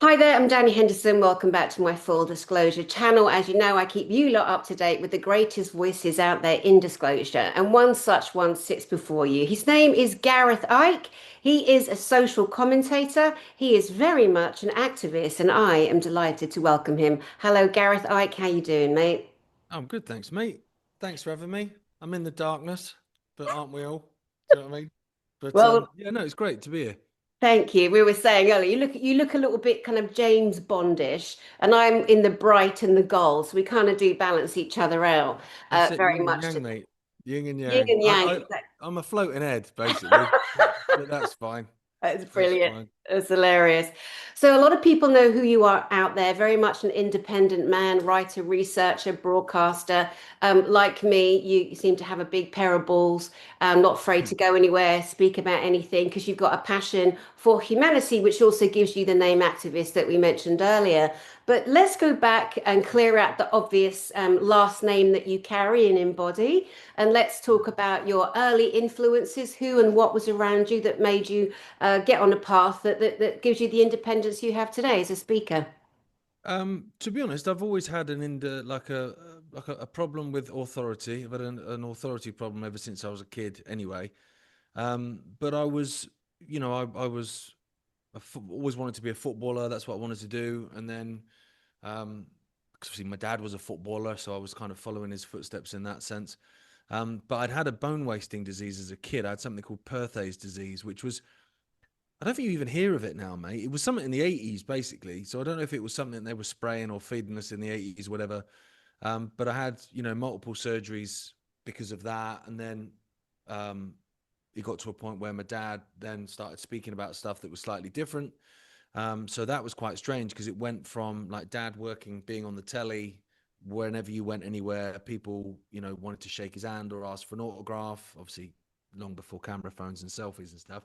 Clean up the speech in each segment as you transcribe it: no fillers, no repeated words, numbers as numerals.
Hi there, I'm Dani Henderson. Welcome back to my full disclosure channel. As you know, I keep you lot up to date with the greatest voices out there in disclosure, and one such one sits before you. His name is Gareth Icke. He is a social commentator. He is very much an activist, and I am delighted to welcome him. Hello, Gareth Icke. How you doing, mate? I'm good, thanks, mate. Thanks for having me. I'm in the darkness, but aren't we all? Do you know what I mean? But Well, yeah, no, it's great to be here. thank you. We were saying earlier, you look a little bit kind of James Bondish, and I'm in the bright and the gold, so we kind of do balance each other out That's it, very yin and much. yang, mate. Yin and Yin yang. and yang. I'm a floating head, basically, but that's fine. That's That's brilliant. fine. It's hilarious. So a lot of people know who you are out there, very much an independent man, writer, researcher, broadcaster. Like me, you seem to have a big pair of balls, not afraid to go anywhere, speak about anything, because you've got a passion for humanity, which also gives you the name activist that we mentioned earlier. But let's go back and clear out the obvious last name that you carry and embody. And let's talk about your early influences, who and what was around you that made you get on a path that gives you the independence you have today as a speaker. To be honest, I've always had a problem with authority. I've had an authority problem ever since I was a kid, anyway. But I was always wanted to be a footballer. That's what I wanted to do. And then, because obviously my dad was a footballer, so I was kind of following his footsteps in that sense. But I'd had a bone wasting disease as a kid. I had something called Perthes disease, which was, I don't think you even hear of it now, mate. It was something in the 80s, basically. So I don't know if it was something they were spraying or feeding us in the 80s, whatever. But I had, multiple surgeries because of that. And then um, it got to a point where my dad then started speaking about stuff that was slightly different. So that was quite strange because it went from like dad working, being on the telly, whenever you went anywhere, people, wanted to shake his hand or ask for an autograph, obviously long before camera phones and selfies and stuff,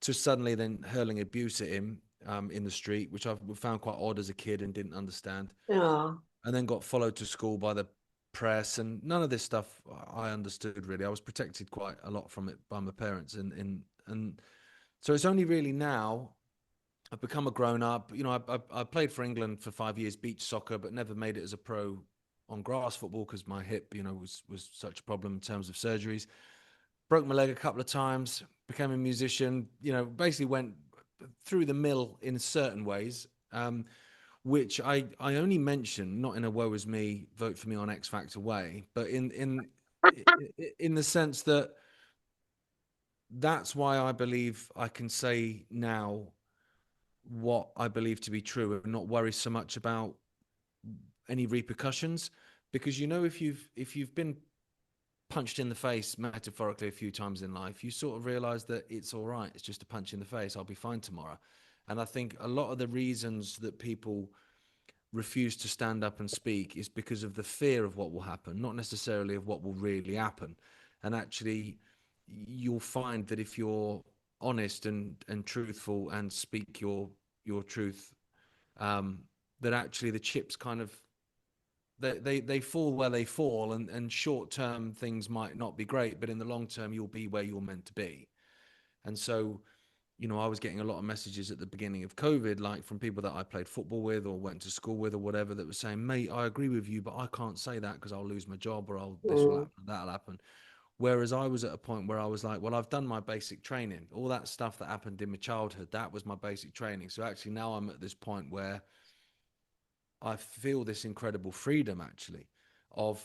to suddenly then hurling abuse at him in the street, which I found quite odd as a kid and didn't understand. Oh, And then got followed to school by the press, and none of this stuff I understood really. I was protected quite a lot from it by my parents, and so it's only really now I've become a grown up. I played for England for 5 years, beach soccer, but never made it as a pro on grass football because my hip, was such a problem in terms of surgeries. Broke my leg a couple of times, became a musician. Basically went through the mill in certain ways, which I only mention not in a woe is me, vote for me on X Factor way, but in the sense that that's why I believe I can say now what I believe to be true and not worry so much about any repercussions, because if you've been punched in the face metaphorically a few times in life, you sort of realize that it's all right, it's just a punch in the face, I'll be fine tomorrow. And I think a lot of the reasons that people refuse to stand up and speak is because of the fear of what will happen, not necessarily of what will really happen. And actually, you'll find that if you're honest and truthful and speak your truth, um, that actually the chips kind of they fall where they fall, and short term things might not be great, but in the long term you'll be where you're meant to be. And so, I was getting a lot of messages at the beginning of COVID, like from people that I played football with or went to school with or whatever, that was saying, "Mate, I agree with you, but I can't say that because I'll lose my job, or I'll this will mm. happen, that'll happen." Whereas I was at a point where I was like, "Well, I've done my basic training. All that stuff that happened in my childhood, that was my basic training." So actually, now I'm at this point where I feel this incredible freedom, actually, of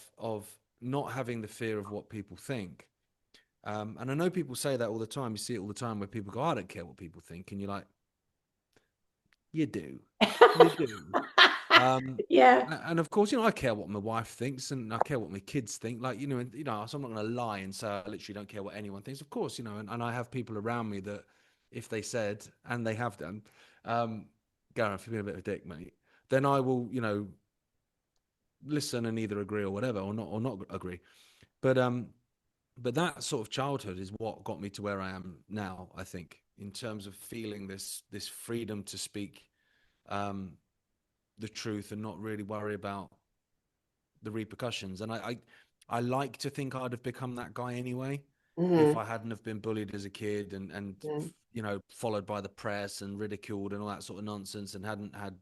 not having the fear of what people think. And I know people say that all the time. You see it all the time where people go, "I don't care what people think," and you're like, "You do, you do." Um, Yeah. and of course, I care what my wife thinks, and I care what my kids think. Like, so I'm not going to lie and say I literally don't care what anyone thinks. Of course, and I have people around me that, if they said, and they have done, um, Gareth, you've been a bit of a dick, mate, then I will, listen and either agree or whatever, or not agree. But that sort of childhood is what got me to where I am now, I think, in terms of feeling this freedom to speak um, the truth and not really worry about the repercussions. And I like to think I'd have become that guy anyway. if Hmm. I hadn't have been bullied as a kid Yeah. followed by the press and ridiculed and all that sort of nonsense, and hadn't had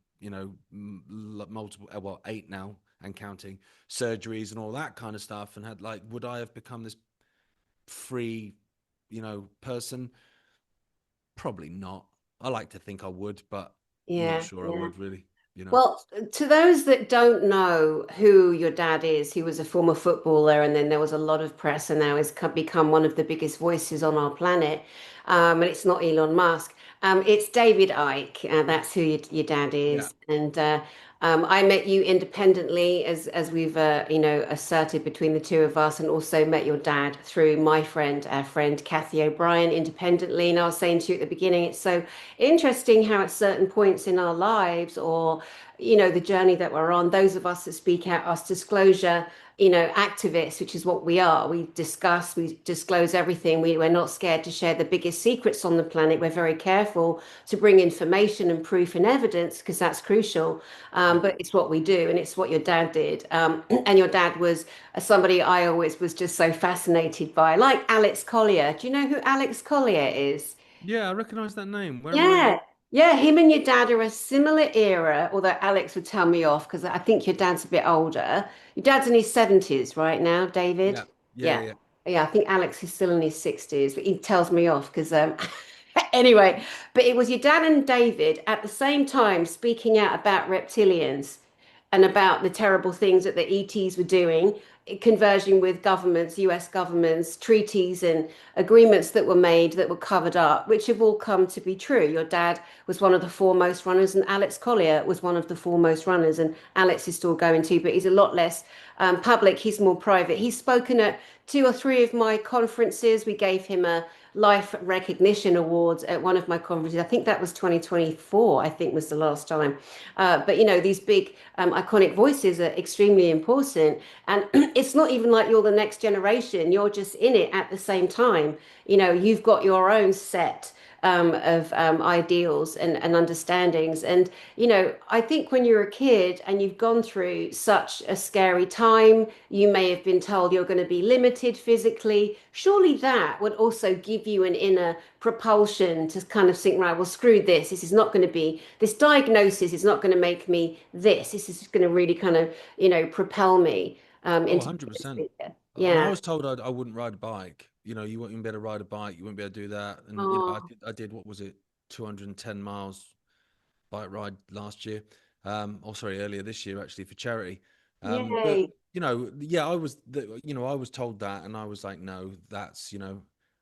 multiple, well, 8 now and counting, surgeries and all that kind of stuff, and had like, would I have become this free, person? Probably not. I like to think I would, but I'm not Yeah. sure I Yeah. would really. Well, to those that don't know who your dad is, he was a former footballer, and then there was a lot of press, and now become one of the biggest voices on our planet. And it's not Elon Musk. It's David Icke. That's who your dad Yeah. is. And I met you independently, as we've asserted between the two of us, and also met your dad through our friend Kathy O'Brien, independently. And I was saying to you at the beginning, it's so interesting how at certain points in our lives, or the journey that we're on, those of us that speak out, us disclosure, activists, which is what we are. We disclose everything. We're not scared to share the biggest secrets on the planet. We're very careful to bring information and proof and evidence because that's crucial. Yeah. But it's what we do, and it's what your dad did. And your dad was somebody I always was just so fascinated by, like Alex Collier. Do you know who Alex Collier is? Yeah, I recognize that name. Where am I? Yeah. Yeah, him and your dad are a similar era, although Alex would tell me off because I think your dad's a bit older. Your dad's in his 70s right now, David. Yeah. Yeah, Yeah. yeah, yeah. Yeah, I think Alex is still in his 60s, but he tells me off because anyway, but it was your dad and David at the same time speaking out about reptilians and about the terrible things that the ETs were doing, converging with governments, US governments, treaties and agreements that were made that were covered up, which have all come to be true. Your dad was one of the foremost runners, and Alex Collier was one of the foremost runners, and Alex is still going to, but he's a lot less public. He's more private. He's spoken at 2 or 3 of my conferences. We gave him a life recognition awards at one of my conferences. I think that was 2024, I think was the last time. But these big iconic voices are extremely important. And it's not even like you're the next generation. You're just in it at the same time. You've got your own set of ideals and understandings. And, I think when you're a kid and you've gone through such a scary time, you may have been told you're going to be limited physically. Surely that would also give you an inner propulsion to kind of think, right, well, screw this. This is not going to be, this diagnosis is not going to make me this. This is going to really kind of, propel me Oh, into being a 100%. speaker. And I Yeah. was told I wouldn't ride a bike. You wouldn't be able to ride a bike. You wouldn't be able to do that. And, Oh, I did, what was it, 210 miles bike ride last year. Or sorry, earlier this year, actually, for charity. But, yay. yeah, I was told that. And I was like, no,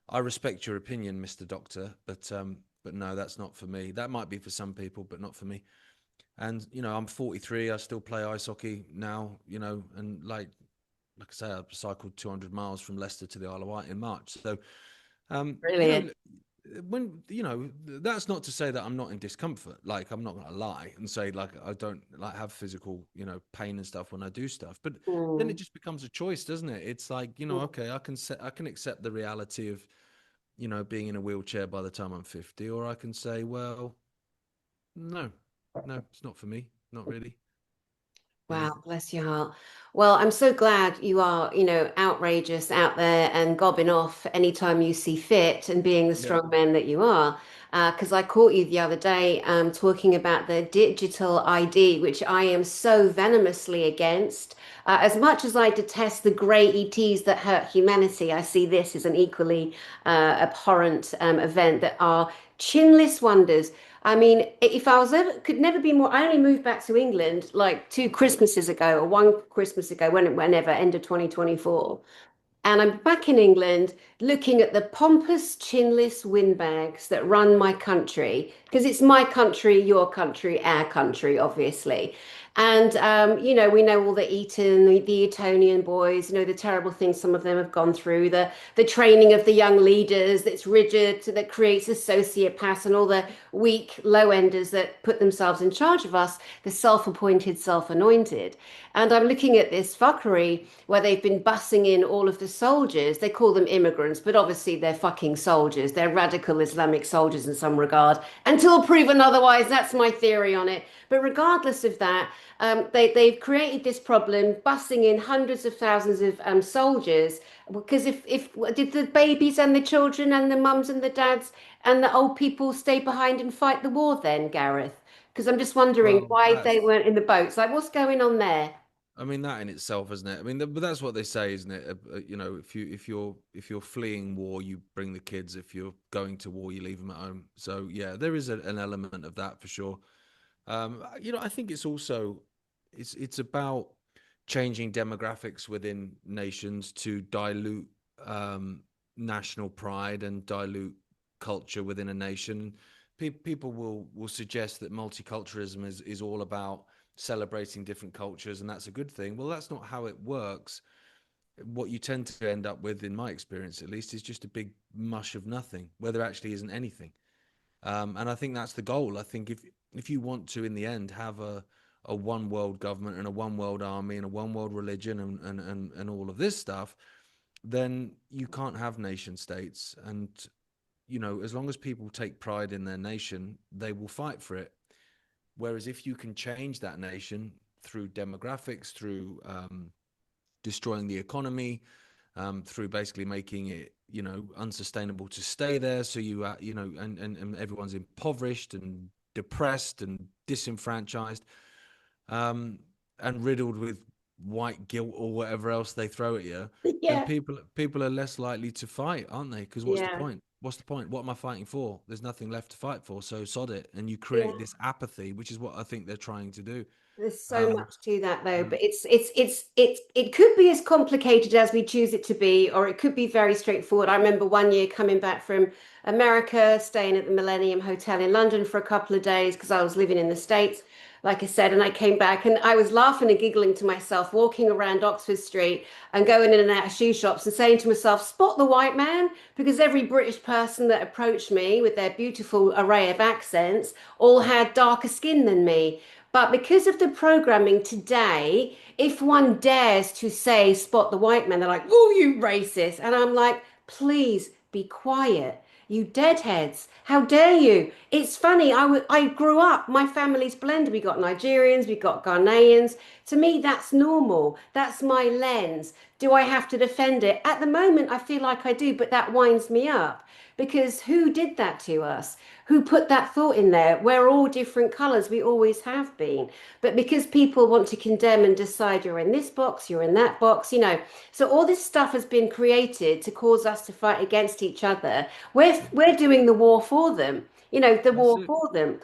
I respect your opinion, Mr. Doctor. But no, that's not for me. That might be for some people, but not for me. And I'm 43. I still play ice hockey now. And like I say, I cycled 200 miles from Leicester to the Isle of Wight in March. So, um, you know, Brilliant. when that's not to say that I'm not in discomfort. Like, I'm not going to lie and say like I don't like have physical, pain and stuff when I do stuff. But then it Mm. just becomes a choice, doesn't it? It's like, okay, I can accept the reality of being in a wheelchair by the time I'm 50, or I can say, well, no, no, it's not for me, not really. You know. Wow, bless your heart. Well, I'm so glad you are, outrageous out there and gobbing off anytime you see fit and being the Yeah. strong man that you are. Because I caught you the other day talking about the digital ID, which I am so venomously against. As much as I detest the grey ETs that hurt humanity, I see this as an equally abhorrent event that are chinless wonders. I mean, if I was ever, could never be more. I only moved back to England like 2 Christmases ago, or 1 Christmas ago, whenever, end of 2024. And I'm back in England looking at the pompous, chinless windbags that run my country, because it's my country, your country, our country, obviously. And, we know all the Eton, the Etonian boys, the terrible things some of them have gone through, the training of the young leaders that's rigid, that creates a sociopaths and all the weak low-enders that put themselves in charge of us, the self-appointed, self-anointed. And I'm looking at this fuckery where they've been bussing in all of the soldiers. They call them immigrants, but obviously they're fucking soldiers. They're radical Islamic soldiers in some regard, until proven otherwise. That's my theory on it. But regardless of that, they've created this problem, bussing in hundreds of thousands of soldiers Because if did the babies and the children and the mums and the dads and the old people stay behind and fight the war then, Gareth? Because I'm just wondering Well, why they that's weren't in the boats. Like, what's going on there? I mean that in itself, isn't it? I mean, but that's what they say, isn't it? You know, if you're fleeing war, you bring the kids. If you're going to war, you leave them at home. So yeah, there is an element of that for sure. You know, I think it's also it's about changing demographics within nations to dilute um, national pride and dilute culture within a nation. People will suggest that multiculturalism is all about celebrating different cultures, and that's a good thing. Well, that's not how it works. What you tend to end up with, in my experience at least, is just a big mush of nothing, where there actually isn't anything. And I think that's the goal. I think if you want to, in the end, have a one world government and a one world army and a one world religion and all of this stuff, then you can't have nation states. And you know, as long as people take pride in their nation, they will fight for it. Whereas if you can change that nation through demographics, through destroying the economy, through basically making it, you know, unsustainable to stay there. So you know, and everyone's impoverished and depressed and disenfranchised, um, and riddled with white guilt or whatever else they throw at you. Then Yeah, people are less likely to fight, aren't they? Because what's the yeah, point? What's the point? What am I fighting for? There's nothing left to fight for. So sod it, and you create yeah. this apathy, which is what I think they're trying to do. There's so Um, much to that though, mm, but it could be as complicated as we choose it to be, or it could be very straightforward. I remember one year coming back from America, staying at the Millennium Hotel in London for a couple of days because I was living in the States, like I said, and I came back and I was laughing and giggling to myself, walking around Oxford Street and going in and out of shoe shops and saying to myself, spot the white man, because every British person that approached me with their beautiful array of accents all had darker skin than me. But because of the programming today, if one dares to say spot the white man, they're like, oh, you racist. And I'm like, please be quiet. You deadheads. How dare you? It's funny. I grew up, my family's blended. We got Nigerians, we got Ghanaians. To me, that's normal. That's my lens. Do I have to defend it? At the moment, I feel like I do, but that winds me up because who did that to us? Who put that thought in there? We're all different colors. We always have been. But because people want to condemn and decide you're in this box, you're in that box, you know. So all this stuff has been created to cause us to fight against each other. We're doing the war for them, you know, the that's war it. for them.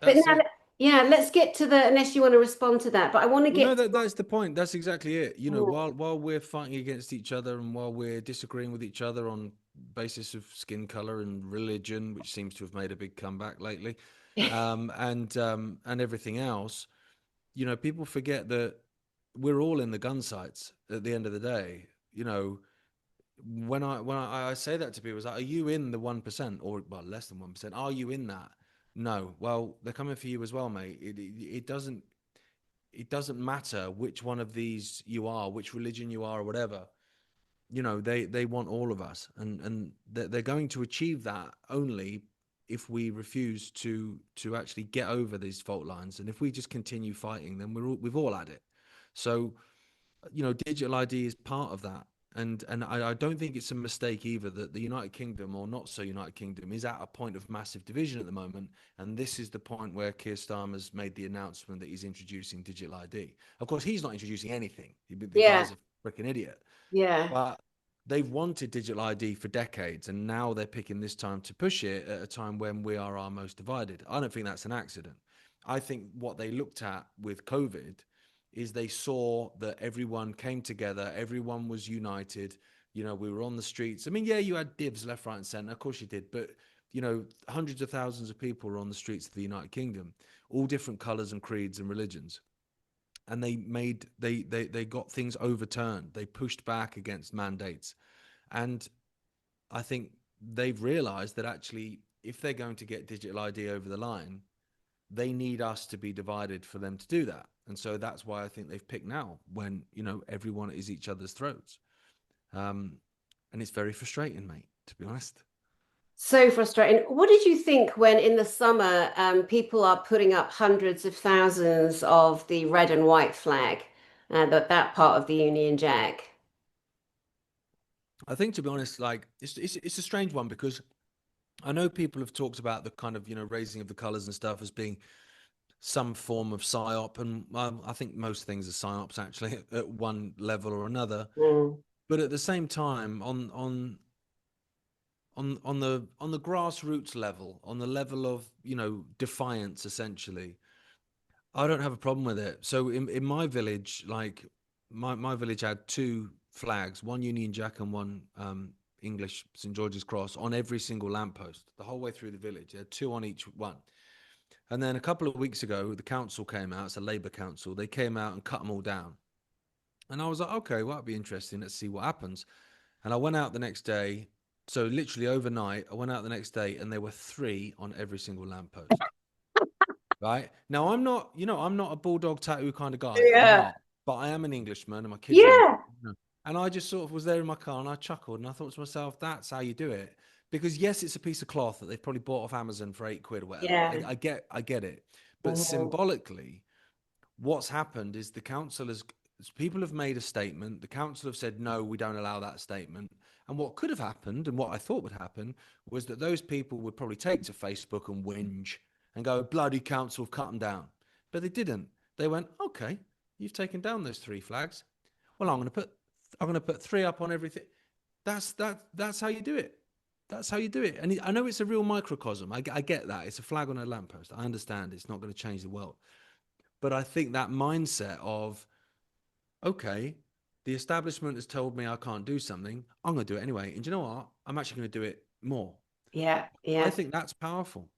But That's now, it. yeah, let's get to the, unless you want to respond to that, but I want to Well, no, get to, that's the point. That's exactly it. You know, mm, while we're fighting against each other and while we're disagreeing with each other on basis of skin color and religion, which seems to have made a big comeback lately, and everything else, you know, people forget that we're all in the gun sights at the end of the day. You know, when I say that to people, it's like, are you in the 1% or well less than 1%? Are you in that? No. Well, they're coming for you as well, mate. It doesn't matter which one of these you are, which religion you are, or whatever. You know, they want all of us, and they're going to achieve that only if we refuse to actually get over these fault lines, and if we just continue fighting, then we've all had it. So you know, digital ID is part of that. And I don't think it's a mistake either that the United Kingdom or not so United Kingdom is at a point of massive division at the moment. And this is the point where Keir Starmer's made the announcement that he's introducing digital ID. Of course, he's not introducing anything. The yeah, guy's a freaking idiot. yeah. But they've wanted digital ID for decades, and now they're picking this time to push it at a time when we are our most divided. I don't think that's an accident. I think what they looked at with COVID is they saw that everyone came together, everyone was united. You know, we were on the streets. I mean, yeah, you had divs left, right, and centre. Of course you did, but you know, hundreds of thousands of people were on the streets of the United Kingdom, all different colours and creeds and religions, and they got things overturned. They pushed back against mandates, and I think they've realised that actually, if they're going to get digital ID over the line, they need us to be divided for them to do that. And so that's why I think they've picked now, when you know everyone is each other's throats, um, and it's very frustrating, mate. To be honest. So frustrating. What did you think when in the summer people are putting up hundreds of thousands of the red and white flag, that part of the Union Jack? I think, to be honest, like it's a strange one because I know people have talked about the kind of, raising of the colors and stuff as being some form of psyop, and I think most things are psyops actually at one level or another. Mm. But at the same time, on the grassroots level, on the level of defiance, essentially, I don't have a problem with it. So in my village, like my village had two flags, one Union Jack and one English St George's Cross on every single lamppost, the whole way through the village. They had two on each one. And then a couple of weeks ago, the council came out. It's a Labour council. They came out and cut them all down. And I was like, okay, well, that'd be interesting. Let's see what happens. And I went out the next day. So literally overnight, I went out the next day, and there were three on every single lamppost. Right now, I'm not a bulldog tattoo kind of guy. I'm Yeah. not, but I am an Englishman, and my kids are English. Yeah. And I just sort of was there in my car, and I chuckled, and I thought to myself, "That's how you do it." Because yes, it's a piece of cloth that they've probably bought off Amazon for 8 quid or whatever. Yeah. I get it, but Mhm. symbolically, what's happened is the council has people have made a statement. The council have said no, we don't allow that statement. And what could have happened, and what I thought would happen, was that those people would probably take to Facebook and whinge and go, "Bloody council have cut them down." But they didn't. They went, "Okay, you've taken down those three flags. Well, I'm going to put three up on everything." That's how you do it. That's how you do it. And I know it's a real microcosm. I get that. It's a flag on a lamppost. I understand it's not going to change the world. But I think that mindset of, okay, the establishment has told me I can't do something, I'm going to do it anyway. And you know what? I'm actually going to do it more. Yeah. I Yeah. think that's powerful.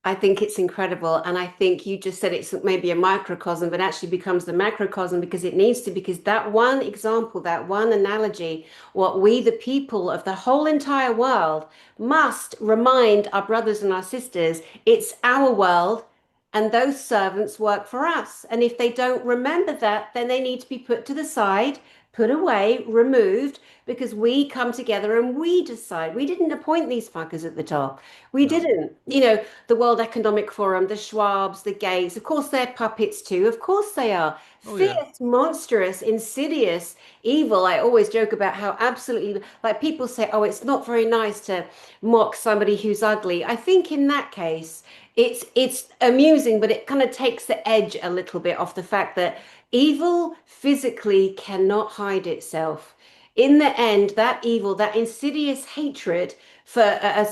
I think it's incredible. And I think you just said it's maybe a microcosm, but actually becomes the macrocosm because it needs to, because that one example, that one analogy, what we, the people of the whole entire world, must remind our brothers and our sisters, it's our world and those servants work for us. And if they don't remember that, then they need to be put to the side, put away, removed, because we come together and we decide. We didn't appoint these fuckers at the top. We No. didn't. The World Economic Forum, the Schwabs, the Gates, of course they're puppets too. Of course they are. Oh, yeah. Fierce, monstrous, insidious, evil. I always joke about how absolutely, like people say, oh, it's not very nice to mock somebody who's ugly. I think in that case, it's amusing, but it kind of takes the edge a little bit off the fact that evil physically cannot hide itself. In the end, that evil, that insidious hatred for a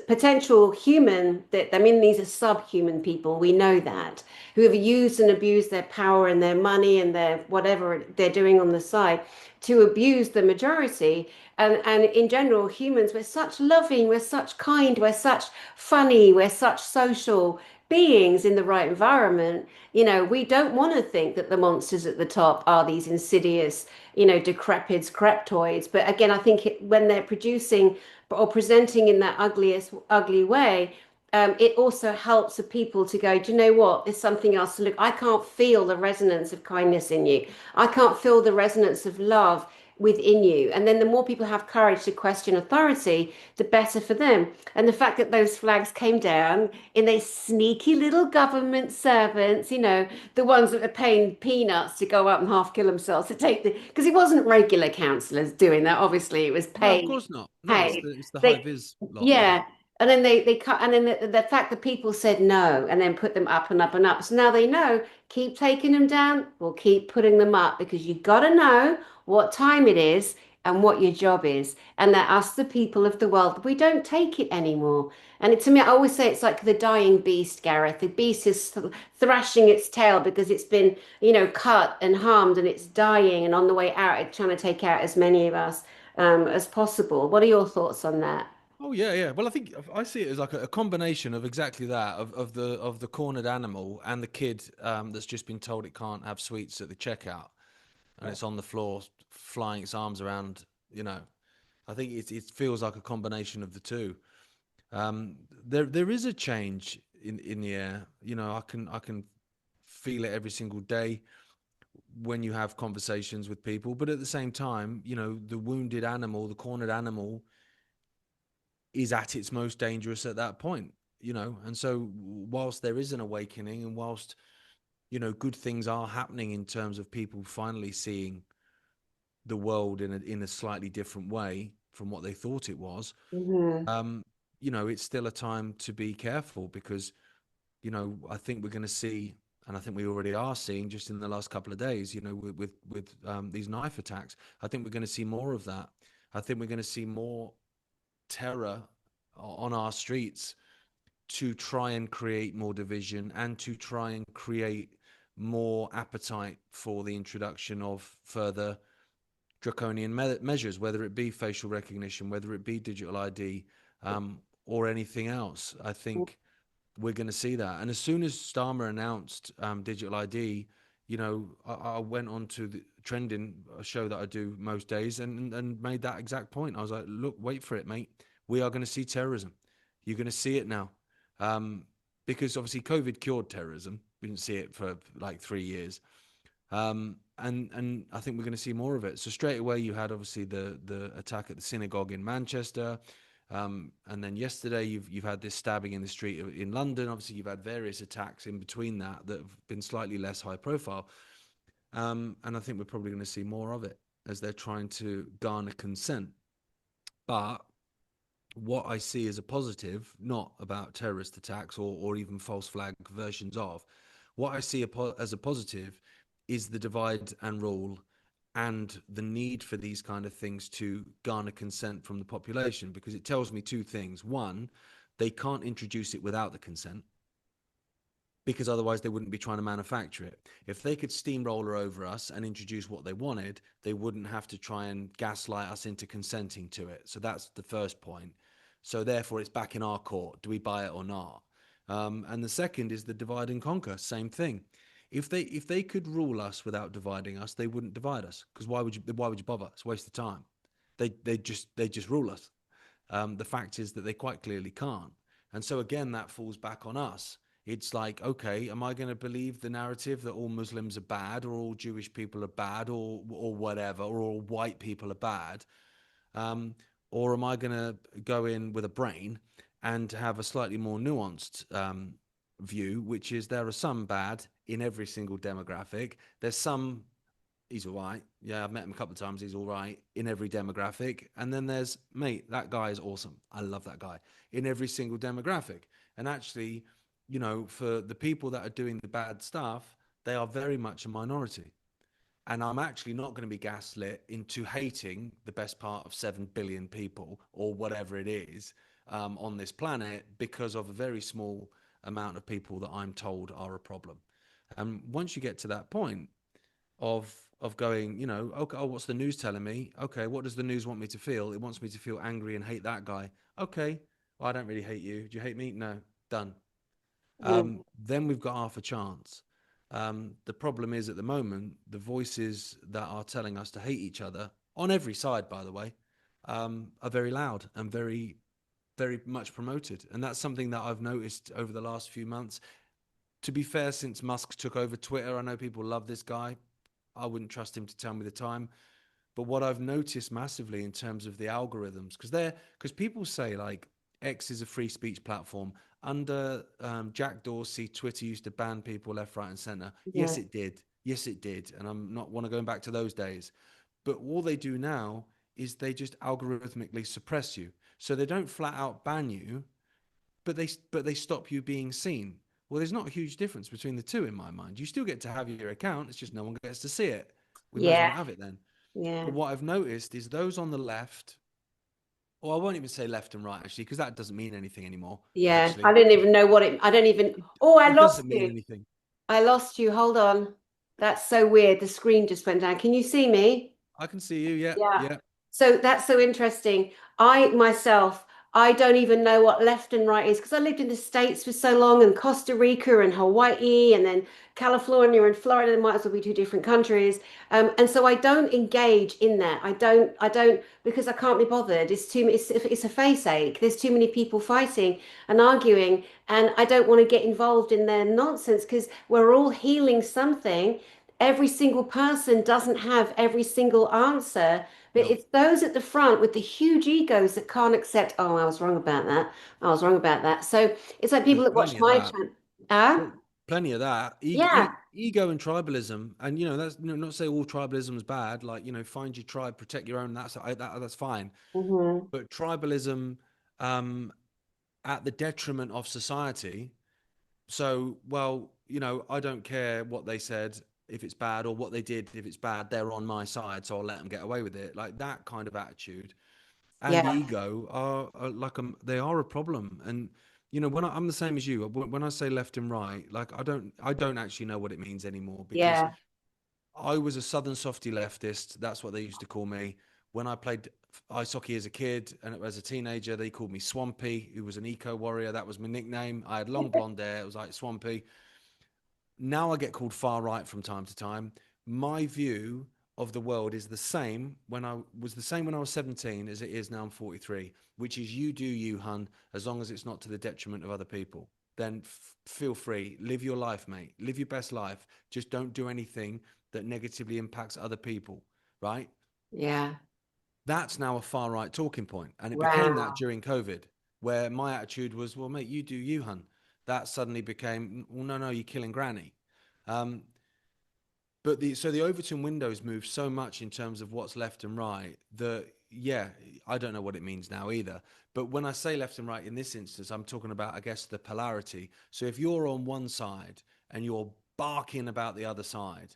potential human, that I mean, these are subhuman people, we know that, who have used and abused their power and their money and their whatever they're doing on the side to abuse the majority. And in general, humans, we're such loving, we're such kind, we're such funny, we're such social beings in the right environment. We don't want to think that the monsters at the top are these insidious, decrepit creptoids. But again, I think when they're producing or presenting in that ugly way, it also helps the people to go, do you know what? There's something else to look. I can't feel the resonance of kindness in you. I can't feel the resonance of love within you. And then the more people have courage to question authority, the better for them. And the fact that those flags came down in they sneaky little government servants, the ones that are paying peanuts to go up and half kill themselves to take because it wasn't regular councillors doing that. Obviously, it was No, of paid. course not. No, it's Paid. the high They, vis lot. Yeah. yeah. And then they cut, and then the fact that people said no and then put them up and up and up. So now they know, keep taking them down, we'll keep putting them up because you got to know what time it is and what your job is. And that us, the people of the world, we don't take it anymore. And to me, I always say it's like the dying beast, Gareth. The beast is thrashing its tail because it's been, cut and harmed and it's dying. And on the way out, it's trying to take out as many of us as possible. What are your thoughts on that? Oh, yeah, yeah. Well, I think I see it as like a combination of exactly that, of the cornered animal and the kid that's just been told it can't have sweets at the checkout, and it's on the floor flying its arms around. You know, I think it feels like a combination of the two. There is a change in the air. I can feel it every single day when you have conversations with people. But at the same time, the wounded animal, the cornered animal, is at its most dangerous at that point. And so whilst there is an awakening, and whilst good things are happening in terms of people finally seeing the world in a slightly different way, from what they thought it was, Hmm. um, it's still a time to be careful because, I think we're going to see, and I think we already are seeing just in the last couple of days, with these knife attacks. I think we're going to see more of that. I think we're going to see more terror on our streets to try and create more division and to try and create more appetite for the introduction of further draconian measures, whether it be facial recognition, whether it be digital ID, or anything else. I think we're going to see that. And as soon as Starmer announced digital ID, I went on to the trending, a show that I do most days, and made that exact point. I was like, look, wait for it, mate. We are going to see terrorism. You're going to see it now. Um, because obviously COVID cured terrorism. We didn't see it for like 3 years. And I think we're going to see more of it. So straight away, you had obviously the attack at the synagogue in Manchester, and then yesterday you've had this stabbing in the street in London. Obviously, you've had various attacks in between that have been slightly less high profile, and I think we're probably going to see more of it as they're trying to garner consent. But what I see as a positive, not about terrorist attacks or even false flag versions of, what I see as a positive is the divide and rule and the need for these kind of things to garner consent from the population, because it tells me two things. One, they can't introduce it without the consent, because otherwise they wouldn't be trying to manufacture it. If they could steamroller over us and introduce what they wanted, they wouldn't have to try and gaslight us into consenting to it. So that's the first point. So therefore, it's back in our court. Do we buy it or not? And the second is the divide and conquer. Same thing. If they could rule us without dividing us, they wouldn't divide us. Because why would you bother? It's a waste of time. They just rule us. The fact is that they quite clearly can't. And so again, that falls back on us. It's like, okay, am I going to believe the narrative that all Muslims are bad, or all Jewish people are bad, or whatever, or all white people are bad? Um, or am I going to go in with a brain and have a slightly more nuanced view, which is there are some bad in every single demographic. There's some, he's all right. Yeah, I've met him a couple of times. He's all right in every demographic. And then there's, mate, that guy is awesome. I love that guy in every single demographic. And actually, for the people that are doing the bad stuff, they are very much a minority. And I'm actually not going to be gaslit into hating the best part of 7 billion people or whatever it is on this planet because of a very small amount of people that I'm told are a problem. And once you get to that point, of going, okay, oh, what's the news telling me? Okay, what does the news want me to feel? It wants me to feel angry and hate that guy. Okay, well, I don't really hate you. Do you hate me? No, done. Mm. Then we've got half a chance. The problem is at the moment, the voices that are telling us to hate each other on every side, by the way, are very loud and very, very much promoted. And that's something that I've noticed over the last few months. To be fair, since Musk took over Twitter, I know people love this guy. I wouldn't trust him to tell me the time. But what I've noticed massively in terms of the algorithms, because people say like X is a free speech platform. Under Jack Dorsey, Twitter used to ban people left, right, and center. Yes, Yeah. it did. Yes, it did. And I'm not want to go back to those days. But all they do now is they just algorithmically suppress you. So they don't flat out ban you, but they stop you being seen. Well, there's not a huge difference between the two in my mind. You still get to have your account. It's just no one gets to see it. We might as well Yeah. not have it then. Yeah. But what I've noticed is those on the left, or I won't even say left and right actually, because that doesn't mean anything anymore. Yeah. I Actually, didn't even know what it, I don't even, it, oh, I it lost doesn't mean you. anything. I lost you. Hold on. That's so weird. The screen just went down. Can you see me? I can see you. Yeah, Yeah. yeah. So that's so interesting. I myself, I don't even know what left and right is because I lived in the States for so long and Costa Rica and Hawaii and then California and Florida. They might as well be two different countries. And so I don't engage in that. I don't, because I can't be bothered. It's a face ache. There's too many people fighting and arguing, and I don't want to get involved in their nonsense because we're all healing something. Every single person doesn't have every single answer, but No, it's those at the front with the huge egos that can't accept, oh, I was wrong about that. I was wrong about that. So it's like people there's that watch plenty of my that. channel. Ah, Plenty of that. yeah. ego and tribalism, and that's not to say all tribalism is bad. Like find your tribe, protect your own. That's fine. Hmm. But tribalism, um, at the detriment of society. So, well, I don't care what they said if it's bad, or what they did if it's bad. They're on my side, so I'll let them get away with it. Like that kind of attitude and Yeah, ego are like they are a problem. And I'm the same as you. When I say left and right, like I don't actually know what it means anymore, because yeah, I was a southern softy leftist. That's what they used to call me. When I played ice hockey as a kid and as a teenager, they called me Swampy, who was an eco warrior. That was my nickname. I had long blonde hair. It was like Swampy. Now I get called far right from time to time. My view of the world is the same when I was 17 as it is now I'm 43, which is you do you, hun, as long as it's not to the detriment of other people. Then feel free, live your life, mate. Live your best life. Just don't do anything that negatively impacts other people, right? yeah. That's now a far right talking point. And it became that Wow. during COVID, where my attitude was, well, mate, you do you, hun. That suddenly became, well, no, no, you're killing granny. Um, but the Overton windows move so much in terms of what's left and right that, yeah, I don't know what it means now either. But when I say left and right in this instance, I'm talking about, I guess, the polarity. So if you're on one side and you're barking about the other side,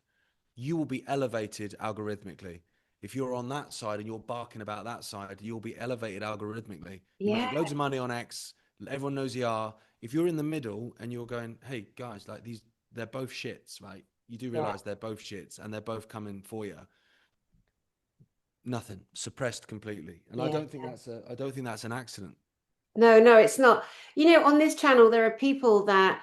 you will be elevated algorithmically. If you're on that side and you're barking about that side, you'll be elevated algorithmically. You Yeah, make loads of money on X. Everyone knows you are. If you're in the middle and you're going, hey guys, like they're both shits, right? You do yeah, realize they're both shits and they're both coming for you. Nothing, suppressed completely. And I yeah. don't think that's an accident. No, no, it's not. On this channel, there are people that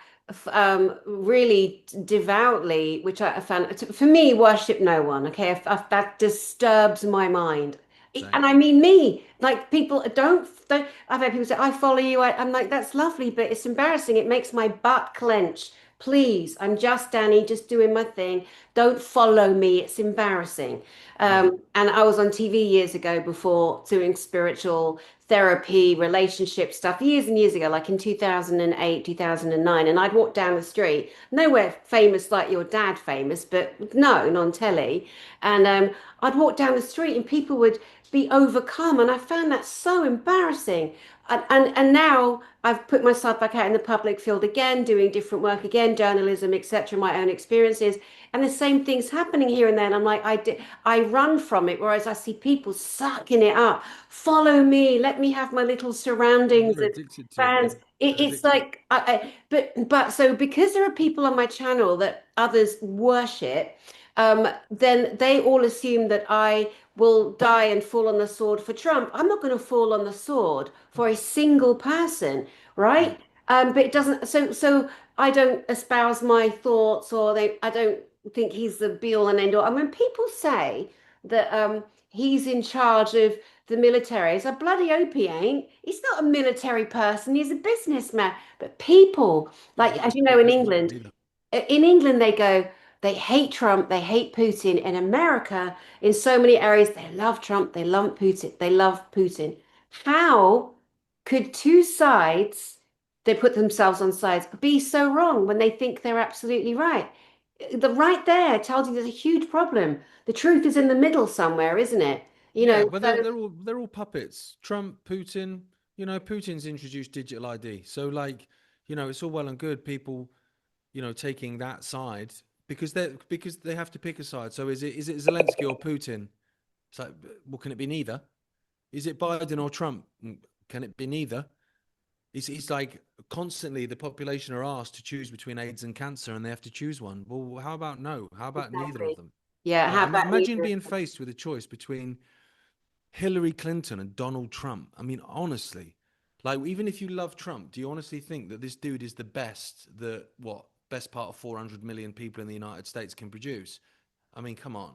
really devoutly, which I found, for me, worship no one. Okay, that disturbs my mind. Same. And I mean me, like people don't. I've had people say, "I follow you." I'm like, that's lovely, but it's embarrassing. It makes my butt clench. Please, I'm just Dani, just doing my thing. Don't follow me. It's embarrassing. Yeah. And I was on TV years ago before doing spiritual therapy, relationship stuff years and years ago, like in 2008, 2009. And I'd walk down the street, nowhere famous like your dad famous, but no, non telly. And I'd walk down the street and people would be overcome. And I found that so embarrassing. And now I've put myself back out in the public field again, doing different work again, journalism, etc., my own experiences. And the same thing's happening here and there. And I'm like, I run from it, whereas I see people sucking it up. Follow me, let me have my little surroundings They're of addicted to it, fans. man. They're It's addicted. like, but so because there are people on my channel that others worship, then they all assume that I will die and fall on the sword for Trump. I'm not going to fall on the sword for a single person, Yeah. right? But it doesn't. So I don't espouse my thoughts, or I don't think he's the be all and end all. And when people say that he's in charge of the military, it's a bloody hope he ain't. He's not a military person. He's a businessman. But people, Yeah, like he as doesn't you know, keep his word either. In England they go. They hate Trump. They hate Putin. In America, in so many areas, they love Trump. They love Putin. They love Putin. How could two sides, they put themselves on sides, be so wrong when they think they're absolutely right? The right there tells you there's a huge problem. The truth is in the middle somewhere, isn't it? Yeah, but they're So they're all puppets. Trump, Putin. Putin's introduced digital ID, so like, it's all well and good people, taking that side because they have to pick a side. So is it Zelensky or Putin? It's like, well, can it be neither? Is it Biden or Trump? Can it be neither? It's like constantly the population are asked to choose between AIDS and cancer, and they have to choose one. Well, how about no? How about neither of exactly. them? Yeah, Like, how about imagine neither? being faced with a choice between Hillary Clinton and Donald Trump. I mean, honestly, like, even if you love Trump, do you honestly think that this dude is the best that best part of 400 million people in the United States can produce? I mean, come on,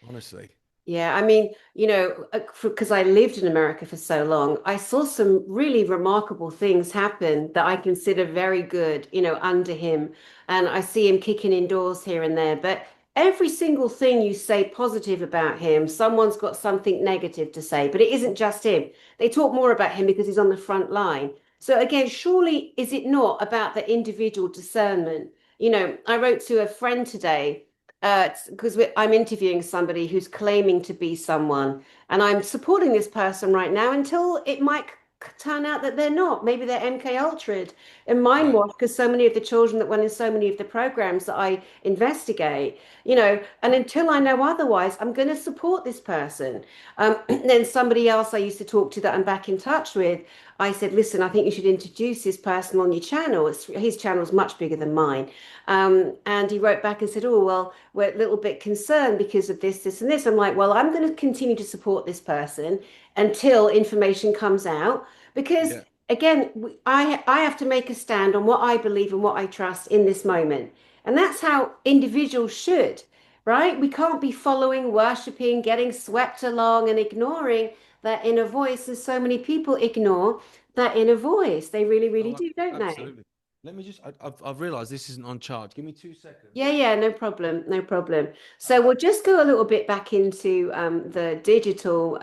honestly. Yeah, I mean, because I lived in America for so long, I saw some really remarkable things happen that I consider very good, under him. And I see him kicking indoors here and there. But every single thing you say positive about him, someone's got something negative to say. But it isn't just him. They talk more about him because he's on the front line. So again, surely is it not about the individual discernment? I wrote to a friend today because I'm interviewing somebody who's claiming to be someone, and I'm supporting this person right now until it might turn out that they're not. Maybe they're MK Ultra'd and mind Right. washed because so many of the children that went in so many of the programs that I investigate, and until I know otherwise, I'm going to support this person. Then somebody else I used to talk to that I'm back in touch with, I said, listen, I think you should introduce this person on your channel. His channel's much bigger than mine. And he wrote back and said, oh, well, we're a little bit concerned because of this, this, and this. I'm like, well, I'm going to continue to support this person until information comes out. Because Yeah. again, I have to make a stand on what I believe and what I trust in this moment. And that's how individuals should, right? We can't be following, worshiping, getting swept along and ignoring that inner voice. And so many people ignore that inner voice. They really, really Oh, do, don't they? absolutely. Let me just, I've realized this isn't on charge. Give me 2 seconds. Yeah, yeah, no problem, no problem. So we'll just go a little bit back into the digital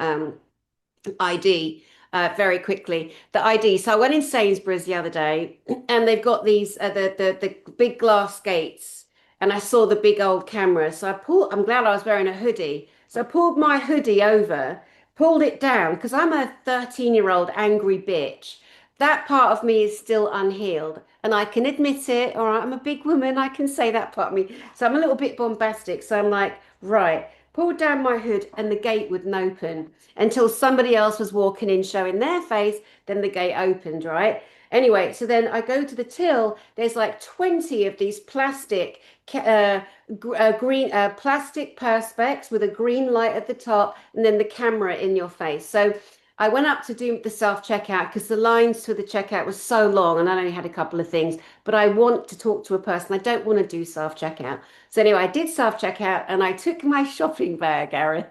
ID very quickly. The ID. So I went in Sainsbury's the other day, and they've got these the big glass gates, and I saw the big old camera. So I pulled. I'm glad I was wearing a hoodie. So I pulled my hoodie over, pulled it down because I'm a 13-year-old angry bitch. That part of me is still unhealed, and I can admit it. All right, I'm a big woman. I can say that part of me. So I'm a little bit bombastic. So I'm like, right, pulled down my hood, and the gate wouldn't open until somebody else was walking in showing their face. Then the gate opened, right? Anyway, so then I go to the till. There's like 20 of these plastic green plastic perspex with a green light at the top and then the camera in your face. So I went up to do the self checkout because the lines for the checkout was so long and I only had a couple of things, but I want to talk to a person. I don't want to do self checkout. So anyway, I did self checkout and I took my shopping bag, Gareth,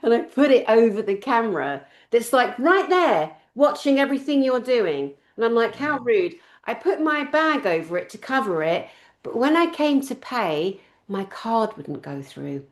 and I put it over the camera that's like right there, watching everything you're doing. And I'm like, how Yeah. rude. I put my bag over it to cover it, but when I came to pay, my card wouldn't go through.